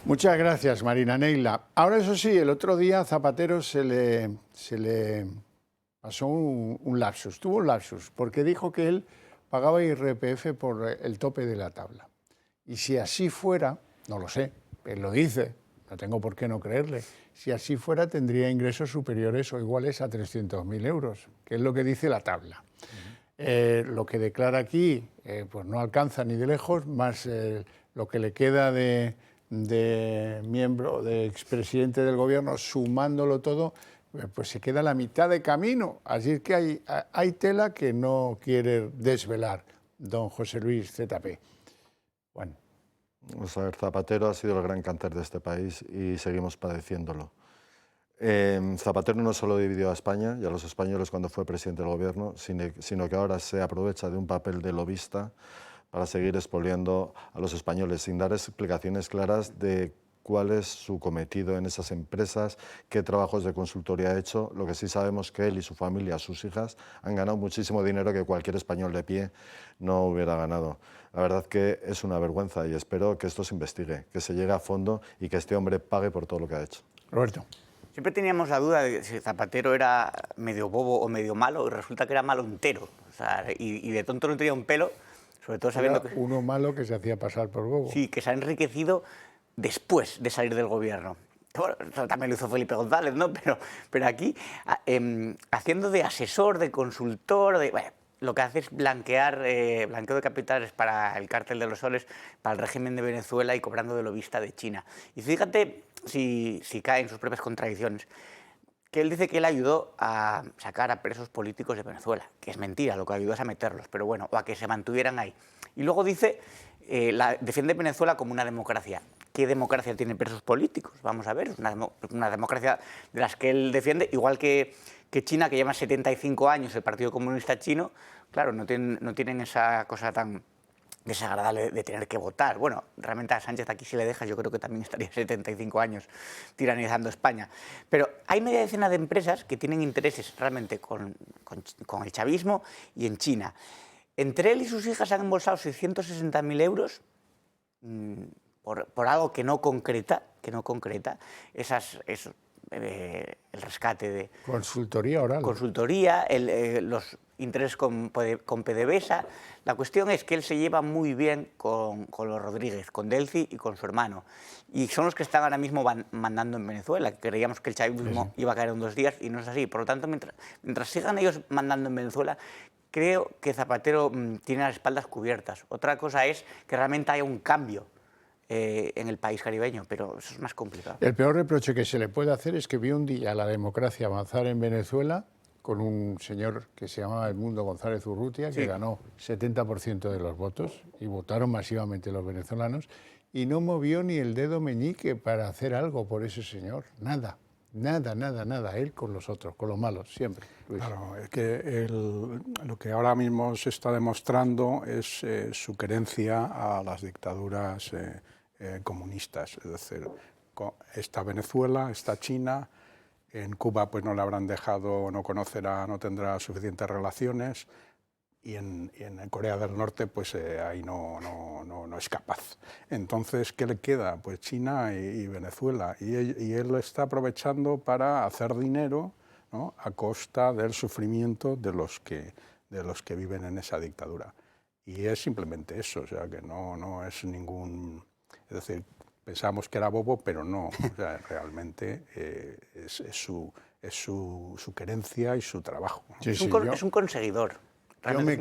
Muchas gracias, Marina Neila. Ahora, eso sí, el otro día a Zapatero se le pasó un lapsus, tuvo un lapsus, porque dijo que él pagaba IRPF por el tope de la tabla. Y si así fuera, no lo sé, él lo dice, no tengo por qué no creerle, si así fuera tendría ingresos superiores o iguales a 300.000 euros, que es lo que dice la tabla. Lo que declara aquí pues no alcanza ni de lejos, más lo que le queda de miembro, de expresidente del gobierno, sumándolo todo, pues se queda a la mitad de camino. Así es que hay tela que no quiere desvelar don José Luis ZP. Bueno. Vamos a ver, Zapatero ha sido el gran cáncer de este país y seguimos padeciéndolo. Zapatero no solo dividió a España y a los españoles cuando fue presidente del gobierno, sino que ahora se aprovecha de un papel de lobista para seguir expoliando a los españoles sin dar explicaciones claras de cuál es su cometido en esas empresas, qué trabajos de consultoría ha hecho. Lo que sí sabemos es que él y su familia, sus hijas, han ganado muchísimo dinero que cualquier español de pie no hubiera ganado. La verdad que es una vergüenza y espero que esto se investigue, que se llegue a fondo y que este hombre pague por todo lo que ha hecho. Roberto. Siempre teníamos la duda de si Zapatero era medio bobo o medio malo, y resulta que era malo entero. O sea, y de tonto no tenía un pelo, sobre todo sabiendo que... Uno malo que se hacía pasar por bobo. Sí, que se ha enriquecido después de salir del gobierno. Bueno, eso también lo hizo Felipe González, ¿no? Pero aquí, haciendo de asesor, de consultor, bueno, lo que hace es blanquear, blanqueo de capitales para el cártel de los soles, para el régimen de Venezuela y cobrando de lobista de China. Y fíjate si cae en sus propias contradicciones, que él dice que él ayudó a sacar a presos políticos de Venezuela, que es mentira, lo que ayudó es a meterlos, pero bueno, o a que se mantuvieran ahí. Y luego dice, defiende Venezuela como una democracia. ¿Qué democracia tiene presos políticos? Vamos a ver, una democracia de las que él defiende, igual que China, que lleva 75 años, el Partido Comunista Chino, claro, no tienen esa cosa tan desagradable de tener que votar. Bueno, realmente a Sánchez aquí si le dejas, yo creo que también estaría 75 años tiranizando España. Pero hay media decena de empresas que tienen intereses realmente con el chavismo y en China. Entre él y sus hijas han embolsado 660.000 euros por algo que no concreta el rescate de... Consultoría oral. Consultoría, los intereses con PDVSA. La cuestión es que él se lleva muy bien con los Rodríguez, con Delcy y con su hermano. Y son los que están ahora mismo mandando en Venezuela. Creíamos que el chavismo iba a caer en 2 días y no es así. Por lo tanto, mientras sigan ellos mandando en Venezuela, creo que Zapatero tiene las espaldas cubiertas. Otra cosa es que realmente haya un cambio en el país caribeño, pero eso es más complicado. El peor reproche que se le puede hacer es que vio un día la democracia avanzar en Venezuela con un señor que se llamaba Edmundo González Urrutia, que ganó 70% de los votos y votaron masivamente los venezolanos, y no movió ni el dedo meñique para hacer algo por ese señor, nada. Nada, él con los otros, con los malos, siempre. Luis. Claro, es que lo que ahora mismo se está demostrando es su querencia a las dictaduras comunistas, es decir, está Venezuela, está China, en Cuba pues no le habrán dejado, no conocerá, no tendrá suficientes relaciones, y en Corea del Norte pues ahí no es capaz. Entonces, ¿qué le queda? Pues China y Venezuela, y él está aprovechando para hacer dinero, ¿no?, a costa del sufrimiento de los que viven en esa dictadura. Y es simplemente eso, o sea, que no es ningún... Es decir, pensamos que era bobo, pero no, o sea, realmente es su querencia y su trabajo, ¿no? Sí, es un conseguidor. Yo me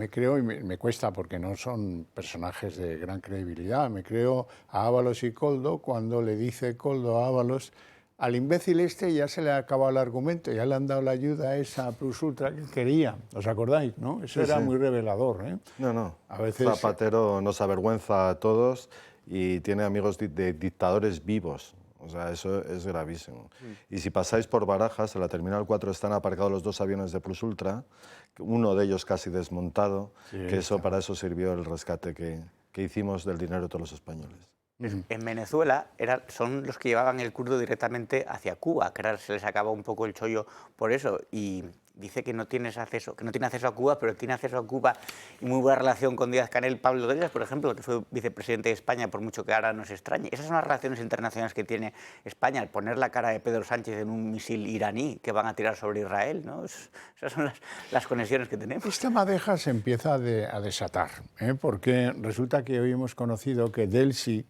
creo y me cuesta porque no son personajes de gran credibilidad. Me creo a Ábalos y Koldo cuando le dice Koldo a Ábalos: al imbécil este ya se le ha acabado el argumento, ya le han dado la ayuda a esa plus ultra que quería. ¿Os acordáis, no? Eso era muy revelador, ¿eh? No. A veces... Zapatero nos avergüenza a todos y tiene amigos de dictadores vivos. O sea, eso es gravísimo. Y si pasáis por Barajas, en la Terminal 4 están aparcados los 2 aviones de Plus Ultra, uno de ellos casi desmontado, que para eso sirvió el rescate que hicimos del dinero de todos los españoles. En Venezuela son los que llevaban el crudo directamente hacia Cuba, que ahora se les acaba un poco el chollo por eso, y dice que no tiene acceso a Cuba, pero tiene acceso a Cuba y muy buena relación con Díaz-Canel. Pablo Iglesias, por ejemplo, que fue vicepresidente de España, por mucho que ahora nos extrañe. Esas son las relaciones internacionales que tiene España, al poner la cara de Pedro Sánchez en un misil iraní que van a tirar sobre Israel, ¿no? Esas son las conexiones que tenemos. Esta madeja se empieza a desatar, porque resulta que hoy hemos conocido que Delcy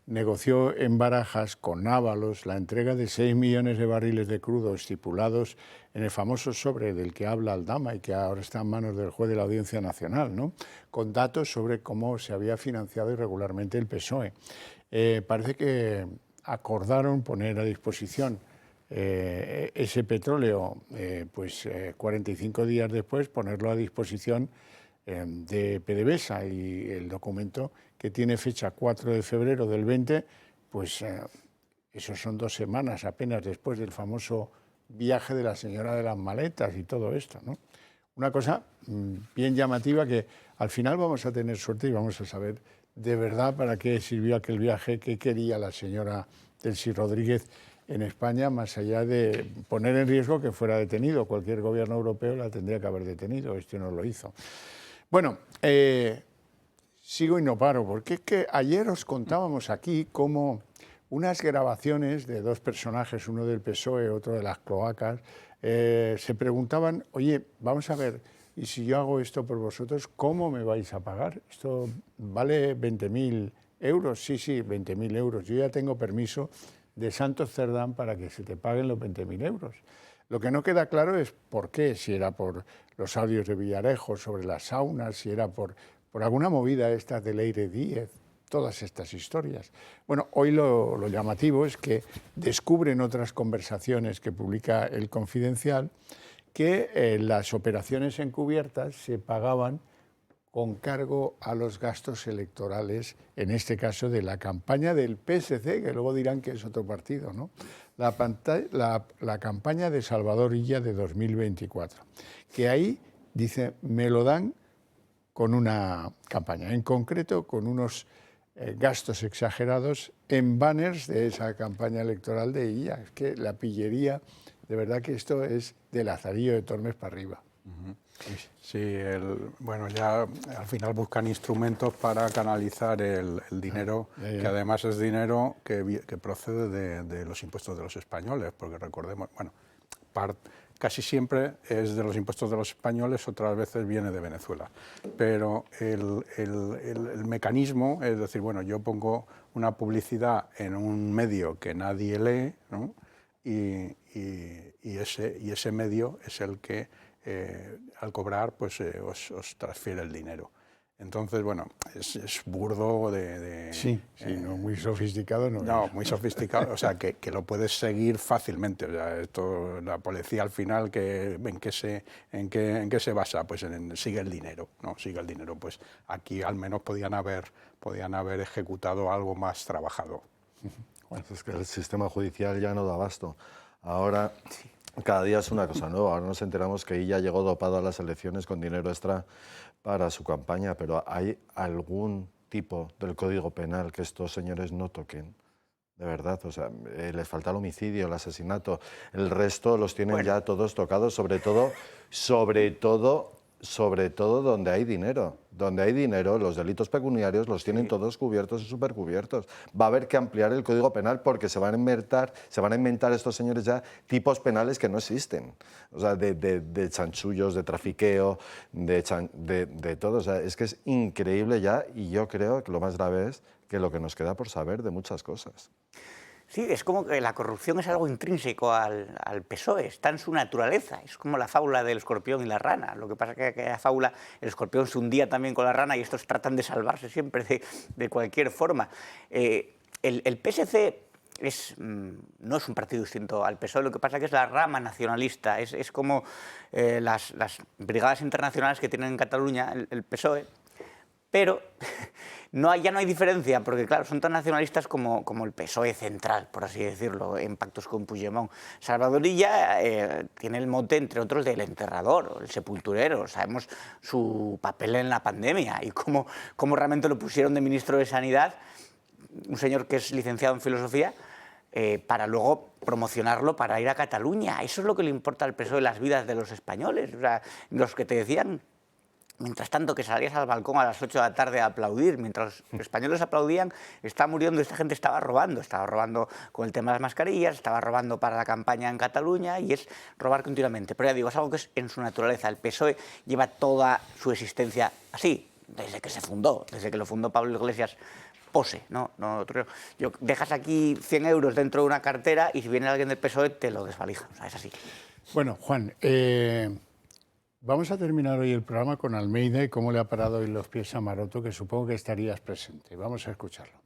negoció en Barajas con Ábalos la entrega de 6 millones de barriles de crudo estipulados en el famoso sobre del que habla Aldama y que ahora está en manos del juez de la Audiencia Nacional, ¿no?, con datos sobre cómo se había financiado irregularmente el PSOE. Parece que acordaron poner a disposición ese petróleo, 45 días después, ponerlo a disposición de PDVSA, y el documento, que tiene fecha 4 de febrero del 20, pues eso son 2 semanas apenas después del famoso viaje de la señora de las maletas y todo esto, ¿no? Una cosa bien llamativa, que al final vamos a tener suerte y vamos a saber de verdad para qué sirvió aquel viaje, qué quería la señora Delcy Rodríguez en España, más allá de poner en riesgo que fuera detenido. Cualquier gobierno europeo la tendría que haber detenido, este no lo hizo. Bueno, sigo y no paro, porque es que ayer os contábamos aquí cómo unas grabaciones de 2 personajes, uno del PSOE, otro de las cloacas, se preguntaban: oye, vamos a ver, y si yo hago esto por vosotros, ¿cómo me vais a pagar? ¿Esto vale 20.000 euros? Sí, 20.000 euros. Yo ya tengo permiso de Santos Cerdán para que se te paguen los 20.000 euros. Lo que no queda claro es por qué, si era por los audios de Villarejo sobre las saunas, si era por alguna movida esta de Leire Díez, todas estas historias. Bueno, hoy lo llamativo es que descubren otras conversaciones que publica El Confidencial, que las operaciones encubiertas se pagaban con cargo a los gastos electorales, en este caso de la campaña del PSC, que luego dirán que es otro partido, ¿no? La campaña de Salvador Illa de 2024, que ahí, dice, me lo dan con una campaña, en concreto con unos gastos exagerados en banners de esa campaña electoral de Illa. Es que la pillería, de verdad que esto es de Lazarillo de Tormes para arriba. Sí, bueno, ya al final buscan instrumentos para canalizar el dinero, que además es dinero que procede de los impuestos de los españoles, porque recordemos, bueno, casi siempre es de los impuestos de los españoles, otras veces viene de Venezuela. Pero el mecanismo, es decir, bueno, yo pongo una publicidad en un medio que nadie lee, ¿no?, y ese medio es el que al cobrar pues os transfiere el dinero. Entonces, bueno, es burdo Sí, no, muy sofisticado no. No, muy sofisticado, o sea, que lo puedes seguir fácilmente. O sea, esto, la policía al final, ¿en qué se basa? Pues sigue el dinero, ¿no? Sigue el dinero. Pues aquí al menos podían haber ejecutado algo más trabajado. Bueno, es que el sistema judicial ya no da abasto. Ahora, cada día es una cosa nueva. Ahora nos enteramos que ella llegó dopado a las elecciones con dinero extra para su campaña, pero ¿hay algún tipo del Código Penal que estos señores no toquen? De verdad, o sea, les falta el homicidio, el asesinato, el resto los tienen ya todos tocados, sobre todo donde hay dinero. Donde hay dinero, los delitos pecuniarios los tienen todos cubiertos y supercubiertos. Va a haber que ampliar el Código Penal porque se van a inventar estos señores ya tipos penales que no existen. O sea, de chanchullos, de trafiqueo, de todo. O sea, es que es increíble ya, y yo creo que lo más grave es que lo que nos queda por saber de muchas cosas. Sí, es como que la corrupción es algo intrínseco al PSOE, está en su naturaleza, es como la fábula del escorpión y la rana. Lo que pasa es que en aquella fábula el escorpión se hundía también con la rana y estos tratan de salvarse siempre de cualquier forma. El PSC no es un partido distinto al PSOE, lo que pasa es que es la rama nacionalista, es como las brigadas internacionales que tienen en Cataluña el PSOE, pero ya no hay diferencia, porque claro, son tan nacionalistas como el PSOE central, por así decirlo, en pactos con Puigdemont. Salvador Illa tiene el mote, entre otros, del enterrador, el sepulturero. Sabemos su papel en la pandemia y cómo realmente lo pusieron de ministro de Sanidad, un señor que es licenciado en filosofía, para luego promocionarlo para ir a Cataluña. Eso es lo que le importa al PSOE, las vidas de los españoles. O sea, los que te decían, mientras tanto, que salías al balcón a las 8 de la tarde a aplaudir, mientras los españoles aplaudían, estaba muriendo, esta gente estaba robando con el tema de las mascarillas, estaba robando para la campaña en Cataluña, y es robar continuamente. Pero ya digo, es algo que es en su naturaleza. El PSOE lleva toda su existencia así, desde que se fundó, desde que lo fundó Pablo Iglesias. Pose, ¿no? Dejas aquí 100 euros dentro de una cartera y si viene alguien del PSOE te lo desvalija, o sea, es así. Bueno, Juan, vamos a terminar hoy el programa con Almeida y cómo le ha parado hoy los pies a Maroto, que supongo que estarías presente. Vamos a escucharlo.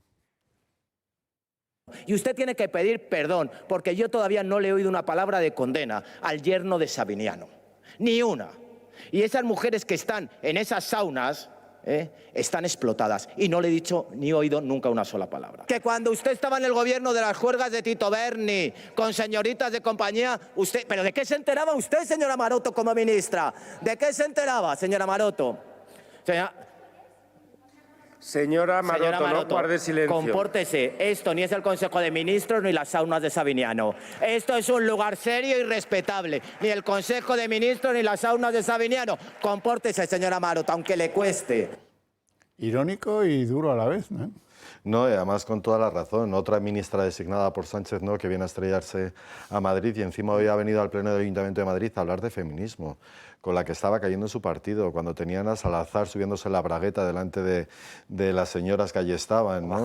Y usted tiene que pedir perdón, porque yo todavía no le he oído una palabra de condena al yerno de Savignano. Ni una. Y esas mujeres que están en esas saunas están explotadas. Y no le he dicho ni oído nunca una sola palabra. Que cuando usted estaba en el gobierno de las juergas de Tito Berni, con señoritas de compañía, usted... ¿Pero de qué se enteraba usted, señora Maroto, como ministra? ¿De qué se enteraba, señora Maroto? Señora Maroto, no guarde silencio. Compórtese. Esto ni es el Consejo de Ministros ni las saunas de Savignano. Esto es un lugar serio y respetable. Ni el Consejo de Ministros ni las saunas de Savignano. Compórtese, señora Maroto, aunque le cueste. Irónico y duro a la vez, ¿no? No, y además con toda la razón. Otra ministra designada por Sánchez, ¿no?, que viene a estrellarse a Madrid y encima hoy ha venido al Pleno del Ayuntamiento de Madrid a hablar de feminismo, con la que estaba cayendo en su partido, cuando tenían a Salazar subiéndose la bragueta delante de las señoras que allí estaban, ¿no?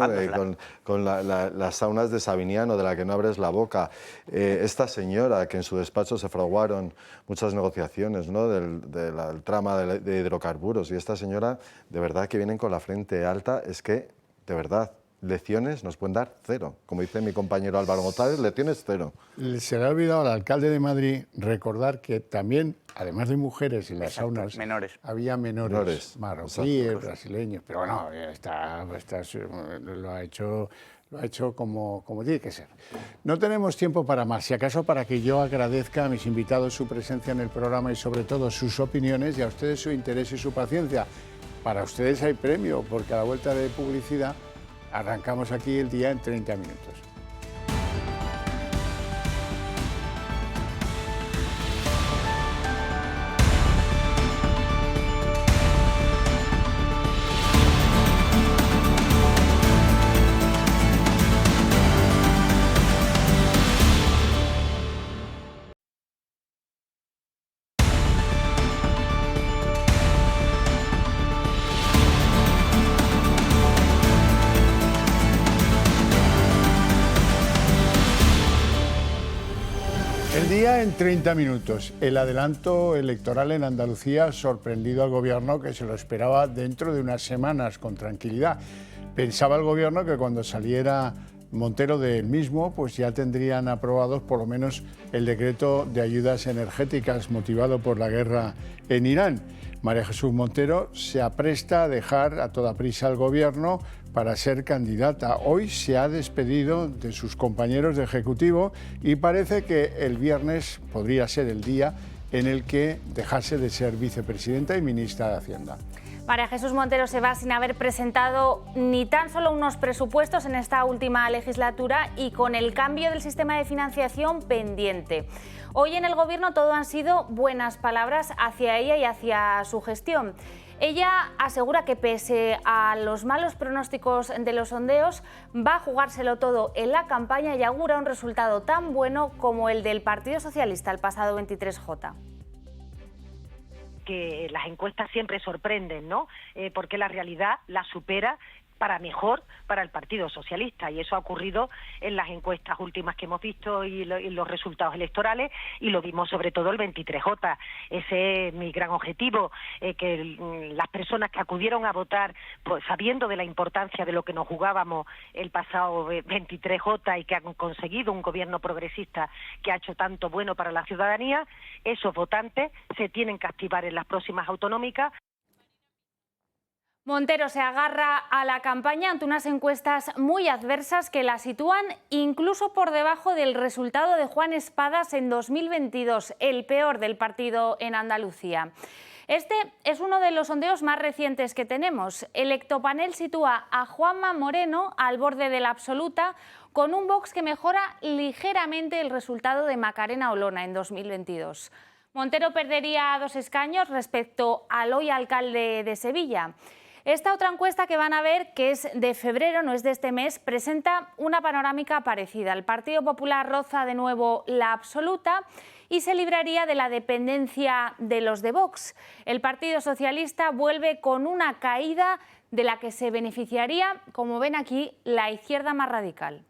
Con las saunas de Savignano, de la que no abres la boca. Esta señora, que en su despacho se fraguaron muchas negociaciones, ¿no?, del trama de hidrocarburos, y esta señora, de verdad que vienen con la frente alta, es que, de verdad, lecciones nos pueden dar cero. Como dice mi compañero Álvaro González, lecciones cero. Se le ha olvidado al alcalde de Madrid recordar que también, además de mujeres en las saunas, había menores marroquíes, brasileños. Pero bueno, lo ha hecho como tiene que ser. No tenemos tiempo para más. Si acaso, para que yo agradezca a mis invitados su presencia en el programa y sobre todo sus opiniones, y a ustedes su interés y su paciencia. Para ustedes hay premio, porque a la vuelta de publicidad arrancamos aquí el día en 30 minutos. día en 30 minutos. El adelanto electoral en Andalucía ha sorprendido al gobierno, que se lo esperaba dentro de unas semanas con tranquilidad. Pensaba el gobierno que cuando saliera Montero del mismo, pues ya tendrían aprobados por lo menos el decreto de ayudas energéticas motivado por la guerra en Irán. María Jesús Montero se apresta a dejar a toda prisa al gobierno para ser candidata. Hoy se ha despedido de sus compañeros de ejecutivo y parece que el viernes podría ser el día en el que dejase de ser vicepresidenta y ministra de Hacienda. María Jesús Montero se va sin haber presentado ni tan solo unos presupuestos en esta última legislatura y con el cambio del sistema de financiación pendiente. Hoy en el Gobierno todo han sido buenas palabras hacia ella y hacia su gestión. Ella asegura que pese a los malos pronósticos de los sondeos, va a jugárselo todo en la campaña y augura un resultado tan bueno como el del Partido Socialista el pasado 23J. Que las encuestas siempre sorprenden, ¿no? Porque la realidad la supera para mejor para el Partido Socialista, y eso ha ocurrido en las encuestas últimas que hemos visto y los resultados electorales, y lo vimos sobre todo el 23J. Ese es mi gran objetivo, que las personas que acudieron a votar, pues sabiendo de la importancia de lo que nos jugábamos el pasado 23J y que han conseguido un gobierno progresista que ha hecho tanto bueno para la ciudadanía, esos votantes se tienen que activar en las próximas autonómicas. Montero se agarra a la campaña ante unas encuestas muy adversas que la sitúan incluso por debajo del resultado de Juan Espadas en 2022, el peor del partido en Andalucía. Este es uno de los sondeos más recientes que tenemos. El Ectopanel sitúa a Juanma Moreno al borde de la absoluta, con un Vox que mejora ligeramente el resultado de Macarena Olona en 2022. Montero perdería 2 escaños respecto al hoy alcalde de Sevilla. Esta otra encuesta que van a ver, que es de febrero, no es de este mes, presenta una panorámica parecida. El Partido Popular roza de nuevo la absoluta y se libraría de la dependencia de los de Vox. El Partido Socialista vuelve con una caída de la que se beneficiaría, como ven aquí, la izquierda más radical.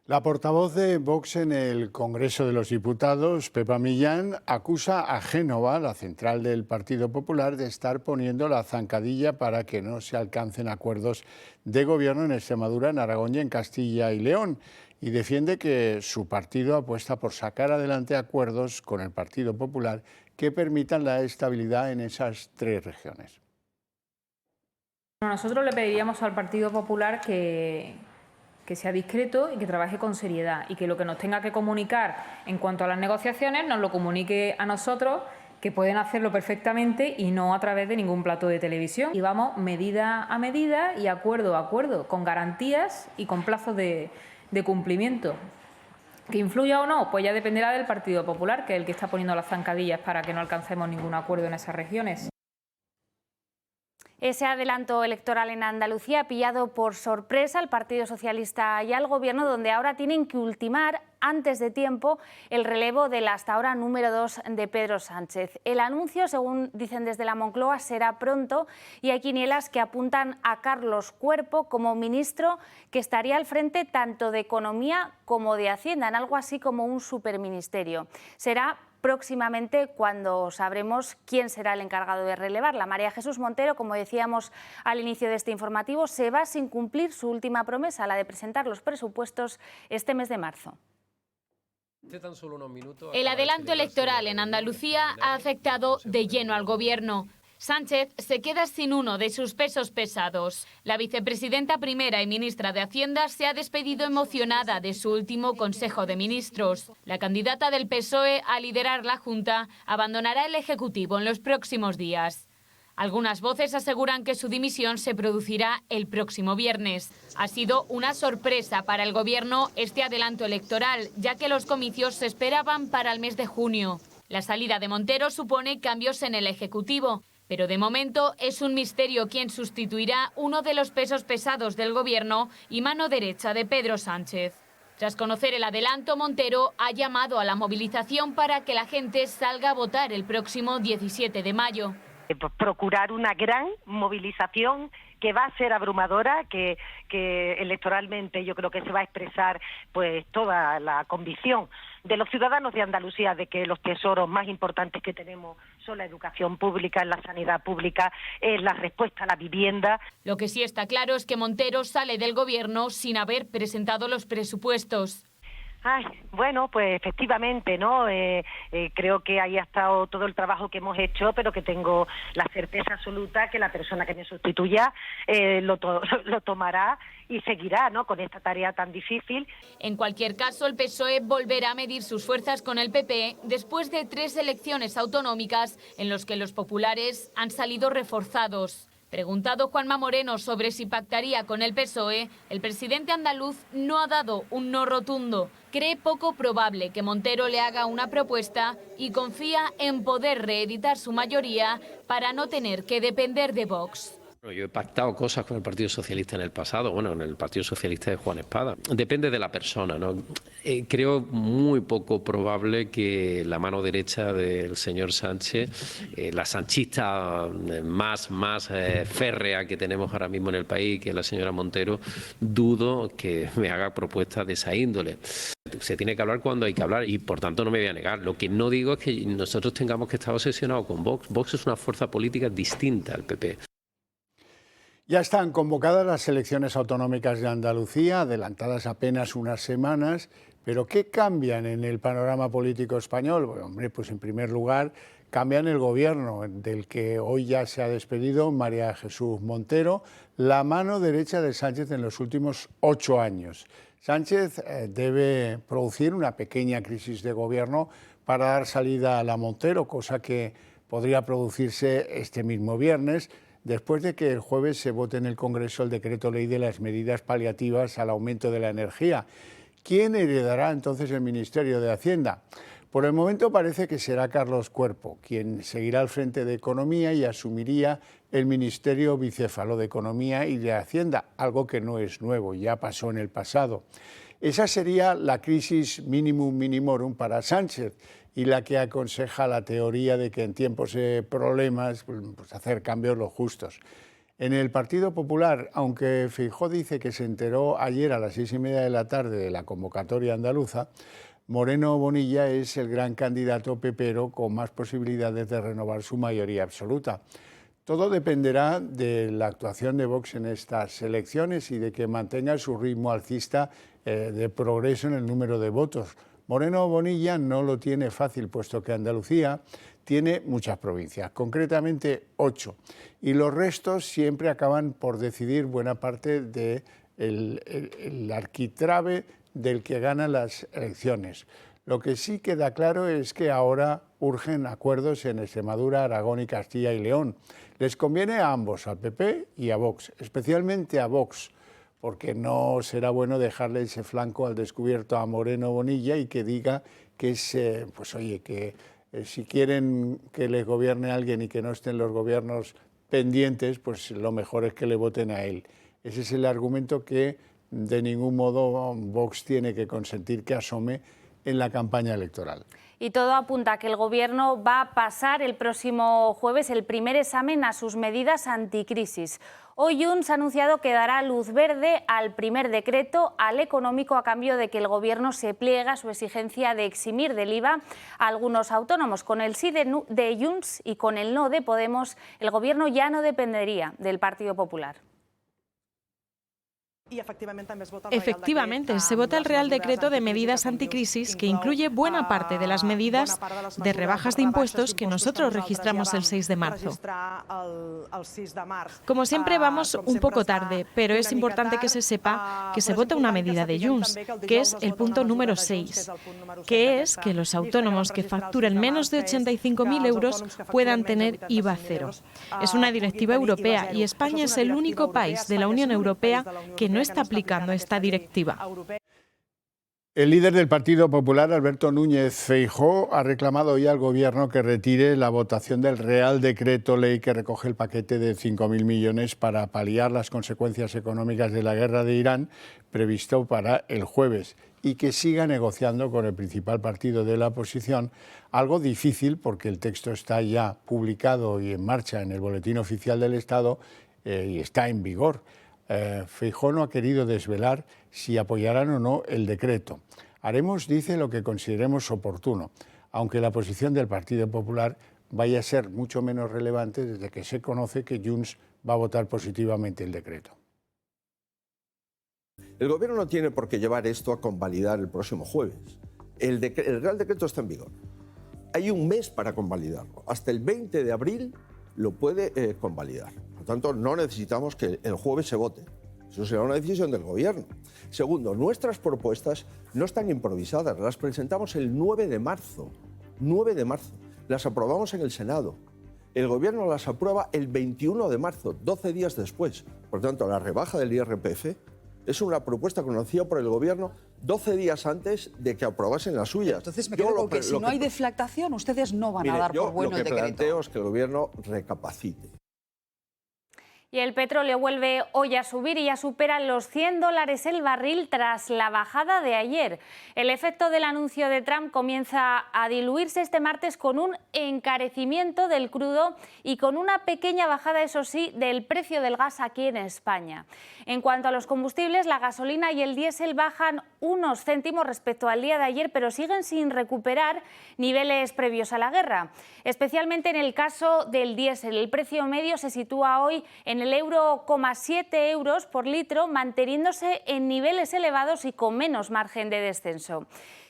La portavoz de Vox en el Congreso de los Diputados, Pepa Millán, acusa a Génova, la central del Partido Popular, de estar poniendo la zancadilla para que no se alcancen acuerdos de gobierno en Extremadura, en Aragón y en Castilla y León, y defiende que su partido apuesta por sacar adelante acuerdos con el Partido Popular que permitan la estabilidad en esas 3 regiones. Nosotros le pediríamos al Partido Popular que sea discreto y que trabaje con seriedad y que lo que nos tenga que comunicar en cuanto a las negociaciones nos lo comunique a nosotros, que pueden hacerlo perfectamente y no a través de ningún plato de televisión. Y vamos medida a medida y acuerdo a acuerdo, con garantías y con plazos de cumplimiento. ¿Que influya o no? Pues ya dependerá del Partido Popular, que es el que está poniendo las zancadillas para que no alcancemos ningún acuerdo en esas regiones. Ese adelanto electoral en Andalucía ha pillado por sorpresa al Partido Socialista y al Gobierno, donde ahora tienen que ultimar antes de tiempo el relevo del hasta ahora número 2 de Pedro Sánchez. El anuncio, según dicen desde la Moncloa, será pronto y hay quinielas que apuntan a Carlos Cuerpo como ministro que estaría al frente tanto de Economía como de Hacienda, en algo así como un superministerio. Será próximamente cuando sabremos quién será el encargado de relevarla. María Jesús Montero, como decíamos al inicio de este informativo, se va sin cumplir su última promesa, la de presentar los presupuestos este mes de marzo. El adelanto electoral en Andalucía ha afectado de lleno al Gobierno. Sánchez se queda sin uno de sus pesos pesados. La vicepresidenta primera y ministra de Hacienda se ha despedido emocionada de su último Consejo de Ministros. La candidata del PSOE a liderar la Junta abandonará el Ejecutivo en los próximos días. Algunas voces aseguran que su dimisión se producirá el próximo viernes. Ha sido una sorpresa para el Gobierno este adelanto electoral, ya que los comicios se esperaban para el mes de junio. La salida de Montero supone cambios en el Ejecutivo, pero de momento es un misterio quién sustituirá uno de los pesos pesados del Gobierno y mano derecha de Pedro Sánchez. Tras conocer el adelanto, Montero ha llamado a la movilización para que la gente salga a votar el próximo 17 de mayo. Procurar una gran movilización que va a ser abrumadora, que electoralmente yo creo que se va a expresar pues toda la convicción de los ciudadanos de Andalucía de que los tesoros más importantes que tenemos son la educación pública, la sanidad pública, la respuesta a la vivienda. Lo que sí está claro es que Montero sale del gobierno sin haber presentado los presupuestos. Ay, bueno, pues efectivamente, ¿no? Creo que ahí ha estado todo el trabajo que hemos hecho, pero que tengo la certeza absoluta que la persona que me sustituya lo tomará y seguirá, ¿no?, con esta tarea tan difícil. En cualquier caso, el PSOE volverá a medir sus fuerzas con el PP después de 3 elecciones autonómicas en los que los populares han salido reforzados. Preguntado Juanma Moreno sobre si pactaría con el PSOE, el presidente andaluz no ha dado un no rotundo. Cree poco probable que Montero le haga una propuesta y confía en poder reeditar su mayoría para no tener que depender de Vox. Yo he pactado cosas con el Partido Socialista en el pasado, bueno, en el Partido Socialista de Juan Espada. Depende de la persona, ¿no? Creo muy poco probable que la mano derecha del señor Sánchez, la sanchista más férrea que tenemos ahora mismo en el país, que es la señora Montero, dudo que me haga propuestas de esa índole. Se tiene que hablar cuando hay que hablar y por tanto no me voy a negar. Lo que no digo es que nosotros tengamos que estar obsesionados con Vox. Vox es una fuerza política distinta al PP. Ya están convocadas las elecciones autonómicas de Andalucía, adelantadas apenas unas semanas, pero ¿qué cambian en el panorama político español? Bueno, hombre, pues en primer lugar cambian el gobierno, del que hoy ya se ha despedido María Jesús Montero, la mano derecha de Sánchez en los últimos 8 años. Sánchez debe producir una pequeña crisis de gobierno para dar salida a la Montero, cosa que podría producirse este mismo viernes, después de que el jueves se vote en el Congreso el decreto ley de las medidas paliativas al aumento de la energía. ¿Quién heredará entonces el Ministerio de Hacienda? Por el momento parece que será Carlos Cuerpo, quien seguirá al frente de Economía y asumiría el Ministerio bicéfalo de Economía y de Hacienda, algo que no es nuevo, ya pasó en el pasado. Esa sería la crisis minimum minimorum para Sánchez y la que aconseja la teoría de que en tiempos de problemas pues hacer cambios los justos. En el Partido Popular, aunque Feijóo dice que se enteró ayer a las 6:30 de la tarde de la convocatoria andaluza, Moreno Bonilla es el gran candidato pepero con más posibilidades de renovar su mayoría absoluta. Todo dependerá de la actuación de Vox en estas elecciones y de que mantenga su ritmo alcista de progreso en el número de votos. Moreno Bonilla no lo tiene fácil, puesto que Andalucía tiene muchas provincias, concretamente 8, y los restos siempre acaban por decidir buena parte del arquitrabe del que gana las elecciones. Lo que sí queda claro es que ahora urgen acuerdos en Extremadura, Aragón y Castilla y León. Les conviene a ambos, al PP y a Vox, especialmente a Vox, porque no será bueno dejarle ese flanco al descubierto a Moreno Bonilla y que diga que es, pues oye, que si quieren que les gobierne alguien y que no estén los gobiernos pendientes, pues lo mejor es que le voten a él. Ese es el argumento que de ningún modo Vox tiene que consentir que asome en la campaña electoral. Y todo apunta a que el Gobierno va a pasar el próximo jueves el primer examen a sus medidas anticrisis. Hoy Junts ha anunciado que dará luz verde al primer decreto, al económico, a cambio de que el Gobierno se pliegue a su exigencia de eximir del IVA a algunos autónomos. Con el sí de Junts y con el no de Podemos, el Gobierno ya no dependería del Partido Popular. Efectivamente, se vota el Real Decreto de Medidas Anticrisis, que incluye buena parte de las medidas de rebajas de impuestos que nosotros registramos el 6 de marzo. Como siempre vamos un poco tarde, pero es importante que se sepa que se vota una medida de Junts, que es el punto número 6, que es que los autónomos que facturen menos de 85.000 euros puedan tener IVA cero. Es una directiva europea y España es el único país de la Unión Europea que no está aplicando esta directiva. El líder del Partido Popular, Alberto Núñez Feijóo, ha reclamado hoy al Gobierno que retire la votación del Real Decreto Ley que recoge el paquete de 5.000 millones para paliar las consecuencias económicas de la guerra de Irán, previsto para el jueves, y que siga negociando con el principal partido de la oposición, algo difícil porque el texto está ya publicado y en marcha en el Boletín Oficial del Estado y está en vigor. Feijóo no ha querido desvelar si apoyarán o no el decreto. Haremos, dice, lo que consideremos oportuno, aunque la posición del Partido Popular vaya a ser mucho menos relevante desde que se conoce que Junts va a votar positivamente el decreto. El Gobierno no tiene por qué llevar esto a convalidar el próximo jueves. El Real Decreto está en vigor. Hay un mes para convalidarlo. Hasta el 20 de abril lo puede convalidar. Por lo tanto, no necesitamos que el jueves se vote. Eso será una decisión del Gobierno. Segundo, nuestras propuestas no están improvisadas. Las presentamos el 9 de marzo. 9 de marzo. Las aprobamos en el Senado. El Gobierno las aprueba el 21 de marzo, 12 días después. Por tanto, la rebaja del IRPF es una propuesta conocida por el Gobierno 12 días antes de que aprobasen las suyas. Entonces me quedo con que si no hay deflactación, ustedes no van a dar por bueno el decreto. Lo que planteo es que el Gobierno recapacite. Y el petróleo vuelve hoy a subir y ya supera los $100 el barril tras la bajada de ayer. El efecto del anuncio de Trump comienza a diluirse este martes con un encarecimiento del crudo y con una pequeña bajada, eso sí, del precio del gas aquí en España. En cuanto a los combustibles, la gasolina y el diésel bajan unos céntimos respecto al día de ayer, pero siguen sin recuperar niveles previos a la guerra. Especialmente en el caso del diésel, el precio medio se sitúa hoy en el €7 por litro, manteniéndose en niveles elevados y con menos margen de descenso.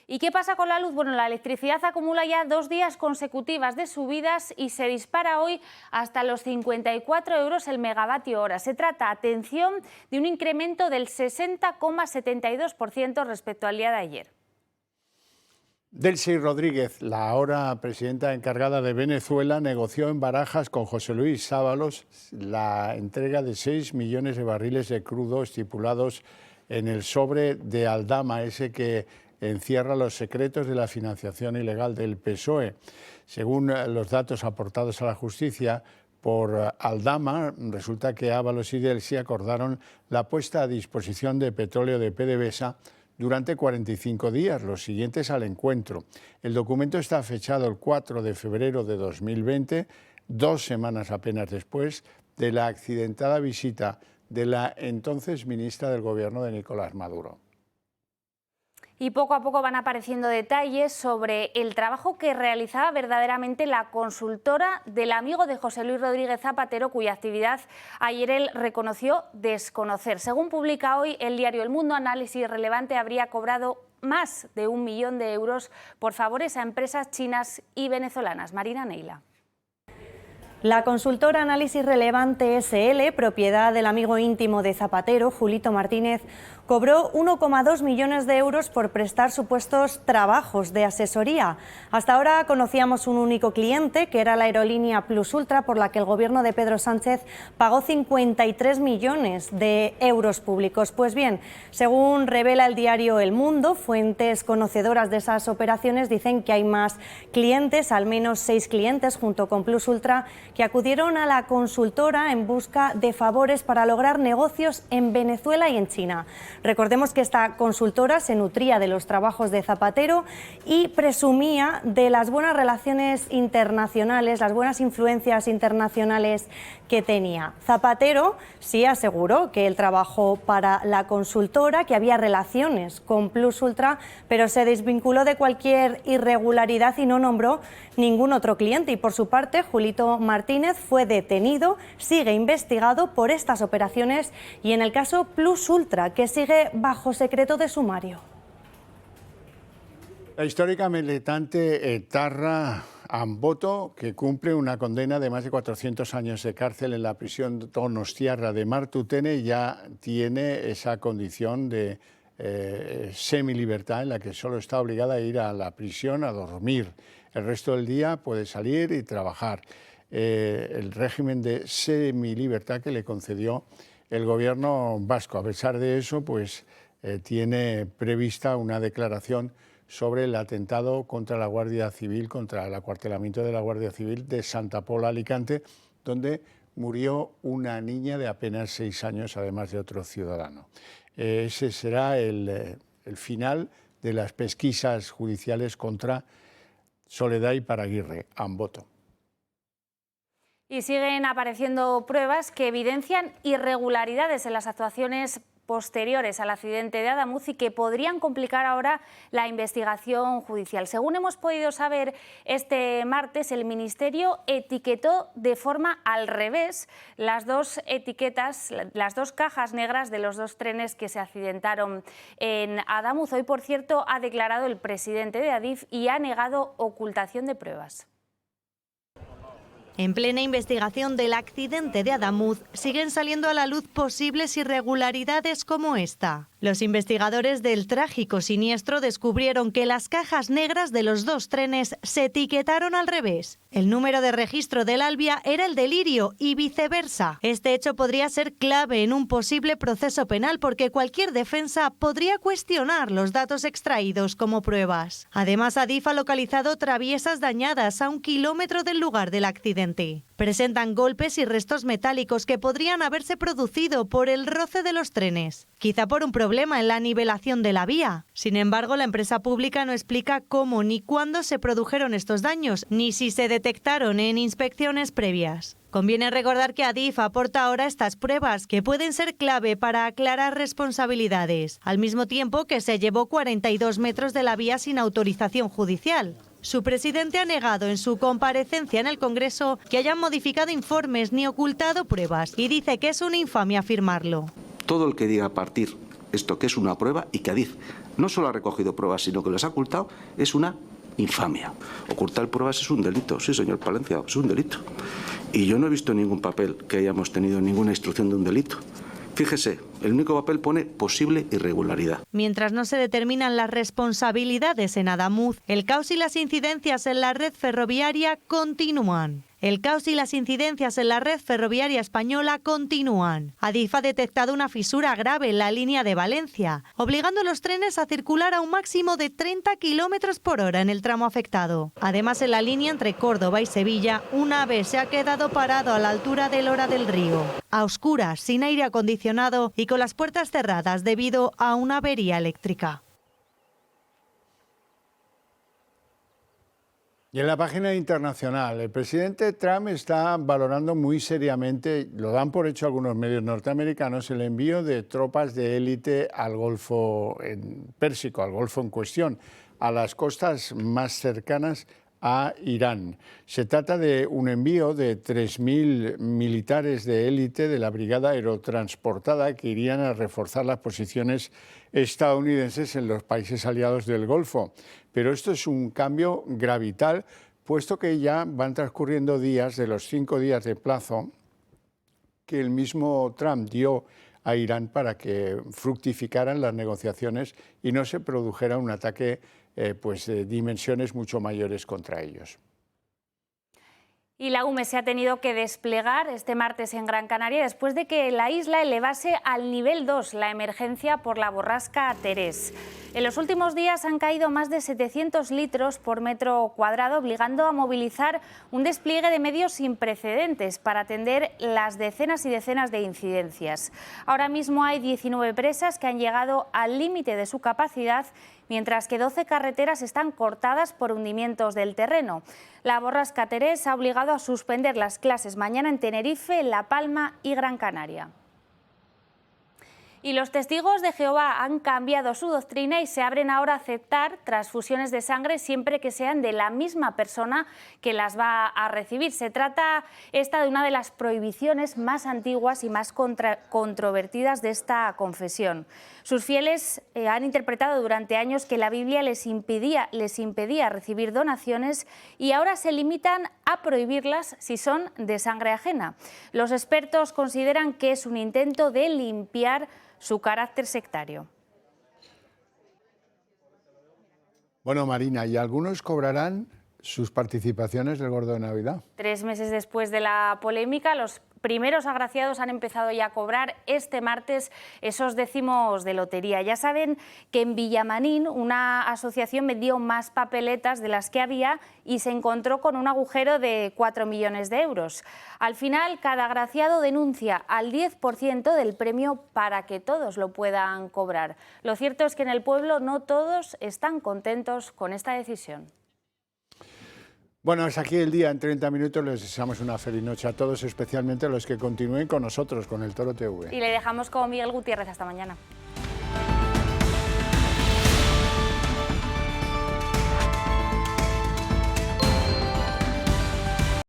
¿Y qué pasa con la luz? Bueno, la electricidad acumula ya 2 días consecutivas de subidas y se dispara hoy hasta los €54 el megavatio hora. Se trata, atención, de un incremento del 60,72% respecto al día de ayer. Delcy Rodríguez, la ahora presidenta encargada de Venezuela, negoció en Barajas con José Luis Ábalos la entrega de 6 millones de barriles de crudo estipulados en el sobre de Aldama, ese que encierra los secretos de la financiación ilegal del PSOE. Según los datos aportados a la justicia por Aldama, resulta que Ábalos y Delcy acordaron la puesta a disposición de petróleo de PDVSA durante 45 días, los siguientes al encuentro. El documento está fechado el 4 de febrero de 2020, 2 semanas apenas después de la accidentada visita de la entonces ministra del Gobierno de Nicolás Maduro. Y poco a poco van apareciendo detalles sobre el trabajo que realizaba verdaderamente la consultora del amigo de José Luis Rodríguez Zapatero, cuya actividad ayer él reconoció desconocer. Según publica hoy el diario El Mundo, Análisis Relevante habría cobrado más de 1 millón de euros por favores a empresas chinas y venezolanas. Marina Neila. La consultora Análisis Relevante SL, propiedad del amigo íntimo de Zapatero, Julito Martínez, cobró 1,2 millones de euros por prestar supuestos trabajos de asesoría. Hasta ahora conocíamos un único cliente, que era la aerolínea Plus Ultra, por la que el gobierno de Pedro Sánchez pagó 53 millones de euros públicos. Pues bien, según revela el diario El Mundo, fuentes conocedoras de esas operaciones dicen que hay más clientes, al menos 6 clientes junto con Plus Ultra, que acudieron a la consultora en busca de favores para lograr negocios en Venezuela y en China. Recordemos que esta consultora se nutría de los trabajos de Zapatero y presumía de las buenas relaciones internacionales, las buenas influencias internacionales que tenía. Zapatero sí aseguró que él trabajó para la consultora, que había relaciones con Plus Ultra, pero se desvinculó de cualquier irregularidad y no nombró ningún otro cliente. Y por su parte, Julito Martínez fue detenido, sigue investigado por estas operaciones y en el caso Plus Ultra, que sigue bajo secreto de sumario. La histórica militante etarra Amboto, que cumple una condena de más de 400 años de cárcel en la prisión Donostiarra de Martutene, ya tiene esa condición de semilibertad en la que solo está obligada a ir a la prisión a dormir. El resto del día puede salir y trabajar. El régimen de semilibertad que le concedió el gobierno vasco. A pesar de eso, pues tiene prevista una declaración sobre el atentado contra la Guardia Civil, contra el acuartelamiento de la Guardia Civil de Santa Pola, Alicante, donde murió una niña de apenas 6 años, además de otro ciudadano. Ese será el final de las pesquisas judiciales contra Soledad y Paraguirre, Amboto. Y siguen apareciendo pruebas que evidencian irregularidades en las actuaciones posteriores al accidente de Adamuz y que podrían complicar ahora la investigación judicial. Según hemos podido saber este martes, el Ministerio etiquetó de forma al revés las dos etiquetas, las dos cajas negras de los dos trenes que se accidentaron en Adamuz. Hoy, por cierto, ha declarado el presidente de Adif y ha negado ocultación de pruebas. En plena investigación del accidente de Adamuz, siguen saliendo a la luz posibles irregularidades como esta. Los investigadores del trágico siniestro descubrieron que las cajas negras de los dos trenes se etiquetaron al revés. El número de registro del Albia era el de Lirio y viceversa. Este hecho podría ser clave en un posible proceso penal porque cualquier defensa podría cuestionar los datos extraídos como pruebas. Además, Adif ha localizado traviesas dañadas a 1 kilómetro del lugar del accidente. Presentan golpes y restos metálicos que podrían haberse producido por el roce de los trenes, quizá por un problema en la nivelación de la vía. Sin embargo, la empresa pública no explica cómo ni cuándo se produjeron estos daños, ni si se detectaron en inspecciones previas. Conviene recordar que Adif aporta ahora estas pruebas que pueden ser clave para aclarar responsabilidades, al mismo tiempo que se llevó 42 metros de la vía sin autorización judicial. Su presidente ha negado en su comparecencia en el Congreso que hayan modificado informes ni ocultado pruebas y dice que es una infamia afirmarlo. Todo el que diga partir esto que es una prueba y que Adif no solo ha recogido pruebas sino que las ha ocultado es una infamia. Ocultar pruebas es un delito, sí señor Palencia, es un delito. Y yo no he visto ningún papel que hayamos tenido ninguna instrucción de un delito. Fíjese, el único papel pone posible irregularidad. Mientras no se determinan las responsabilidades en Adamuz, el caos y las incidencias en la red ferroviaria continúan. El caos y las incidencias en la red ferroviaria española continúan. Adif ha detectado una fisura grave en la línea de Valencia, obligando a los trenes a circular a un máximo de 30 km por hora en el tramo afectado. Además, en la línea entre Córdoba y Sevilla, un AVE se ha quedado parado a la altura del Hora del Río, a oscuras, sin aire acondicionado y con las puertas cerradas debido a una avería eléctrica. Y en la página internacional, el presidente Trump está valorando muy seriamente, lo dan por hecho algunos medios norteamericanos, el envío de tropas de élite al Golfo Pérsico, al Golfo en cuestión, a las costas más cercanas a Irán. Se trata de un envío de 3.000 militares de élite de la Brigada Aerotransportada que irían a reforzar las posiciones estadounidenses en los países aliados del Golfo. Pero esto es un cambio gravital, puesto que ya van transcurriendo días de los 5 días de plazo que el mismo Trump dio a Irán para que fructificaran las negociaciones y no se produjera un ataque de dimensiones mucho mayores contra ellos. Y la UME se ha tenido que desplegar este martes en Gran Canaria después de que la isla elevase al nivel 2 la emergencia por la borrasca Terés. En los últimos días han caído más de 700 litros por metro cuadrado, obligando a movilizar un despliegue de medios sin precedentes para atender las decenas y decenas de incidencias. Ahora mismo hay 19 presas que han llegado al límite de su capacidad, mientras que 12 carreteras están cortadas por hundimientos del terreno. La borrasca Terés ha obligado a suspender las clases mañana en Tenerife, La Palma y Gran Canaria. Y los testigos de Jehová han cambiado su doctrina y se abren ahora a aceptar transfusiones de sangre siempre que sean de la misma persona que las va a recibir. Se trata esta de una de las prohibiciones más antiguas y más controvertidas de esta confesión. Sus fieles han interpretado durante años que la Biblia les impedía recibir donaciones y ahora se limitan a prohibirlas si son de sangre ajena. Los expertos consideran que es un intento de limpiar su carácter sectario. Bueno, Marina, y algunos cobrarán sus participaciones del Gordo de Navidad. 3 meses después de la polémica, los primeros agraciados han empezado ya a cobrar este martes esos décimos de lotería. Ya saben que en Villamanín una asociación vendió más papeletas de las que había y se encontró con un agujero de 4 millones de euros. Al final, cada agraciado denuncia al 10% del premio para que todos lo puedan cobrar. Lo cierto es que en el pueblo no todos están contentos con esta decisión. Bueno, es aquí el día en 30 minutos. Les deseamos una feliz noche a todos, especialmente a los que continúen con nosotros, con el Toro TV. Y le dejamos con Miguel Gutiérrez. Hasta mañana.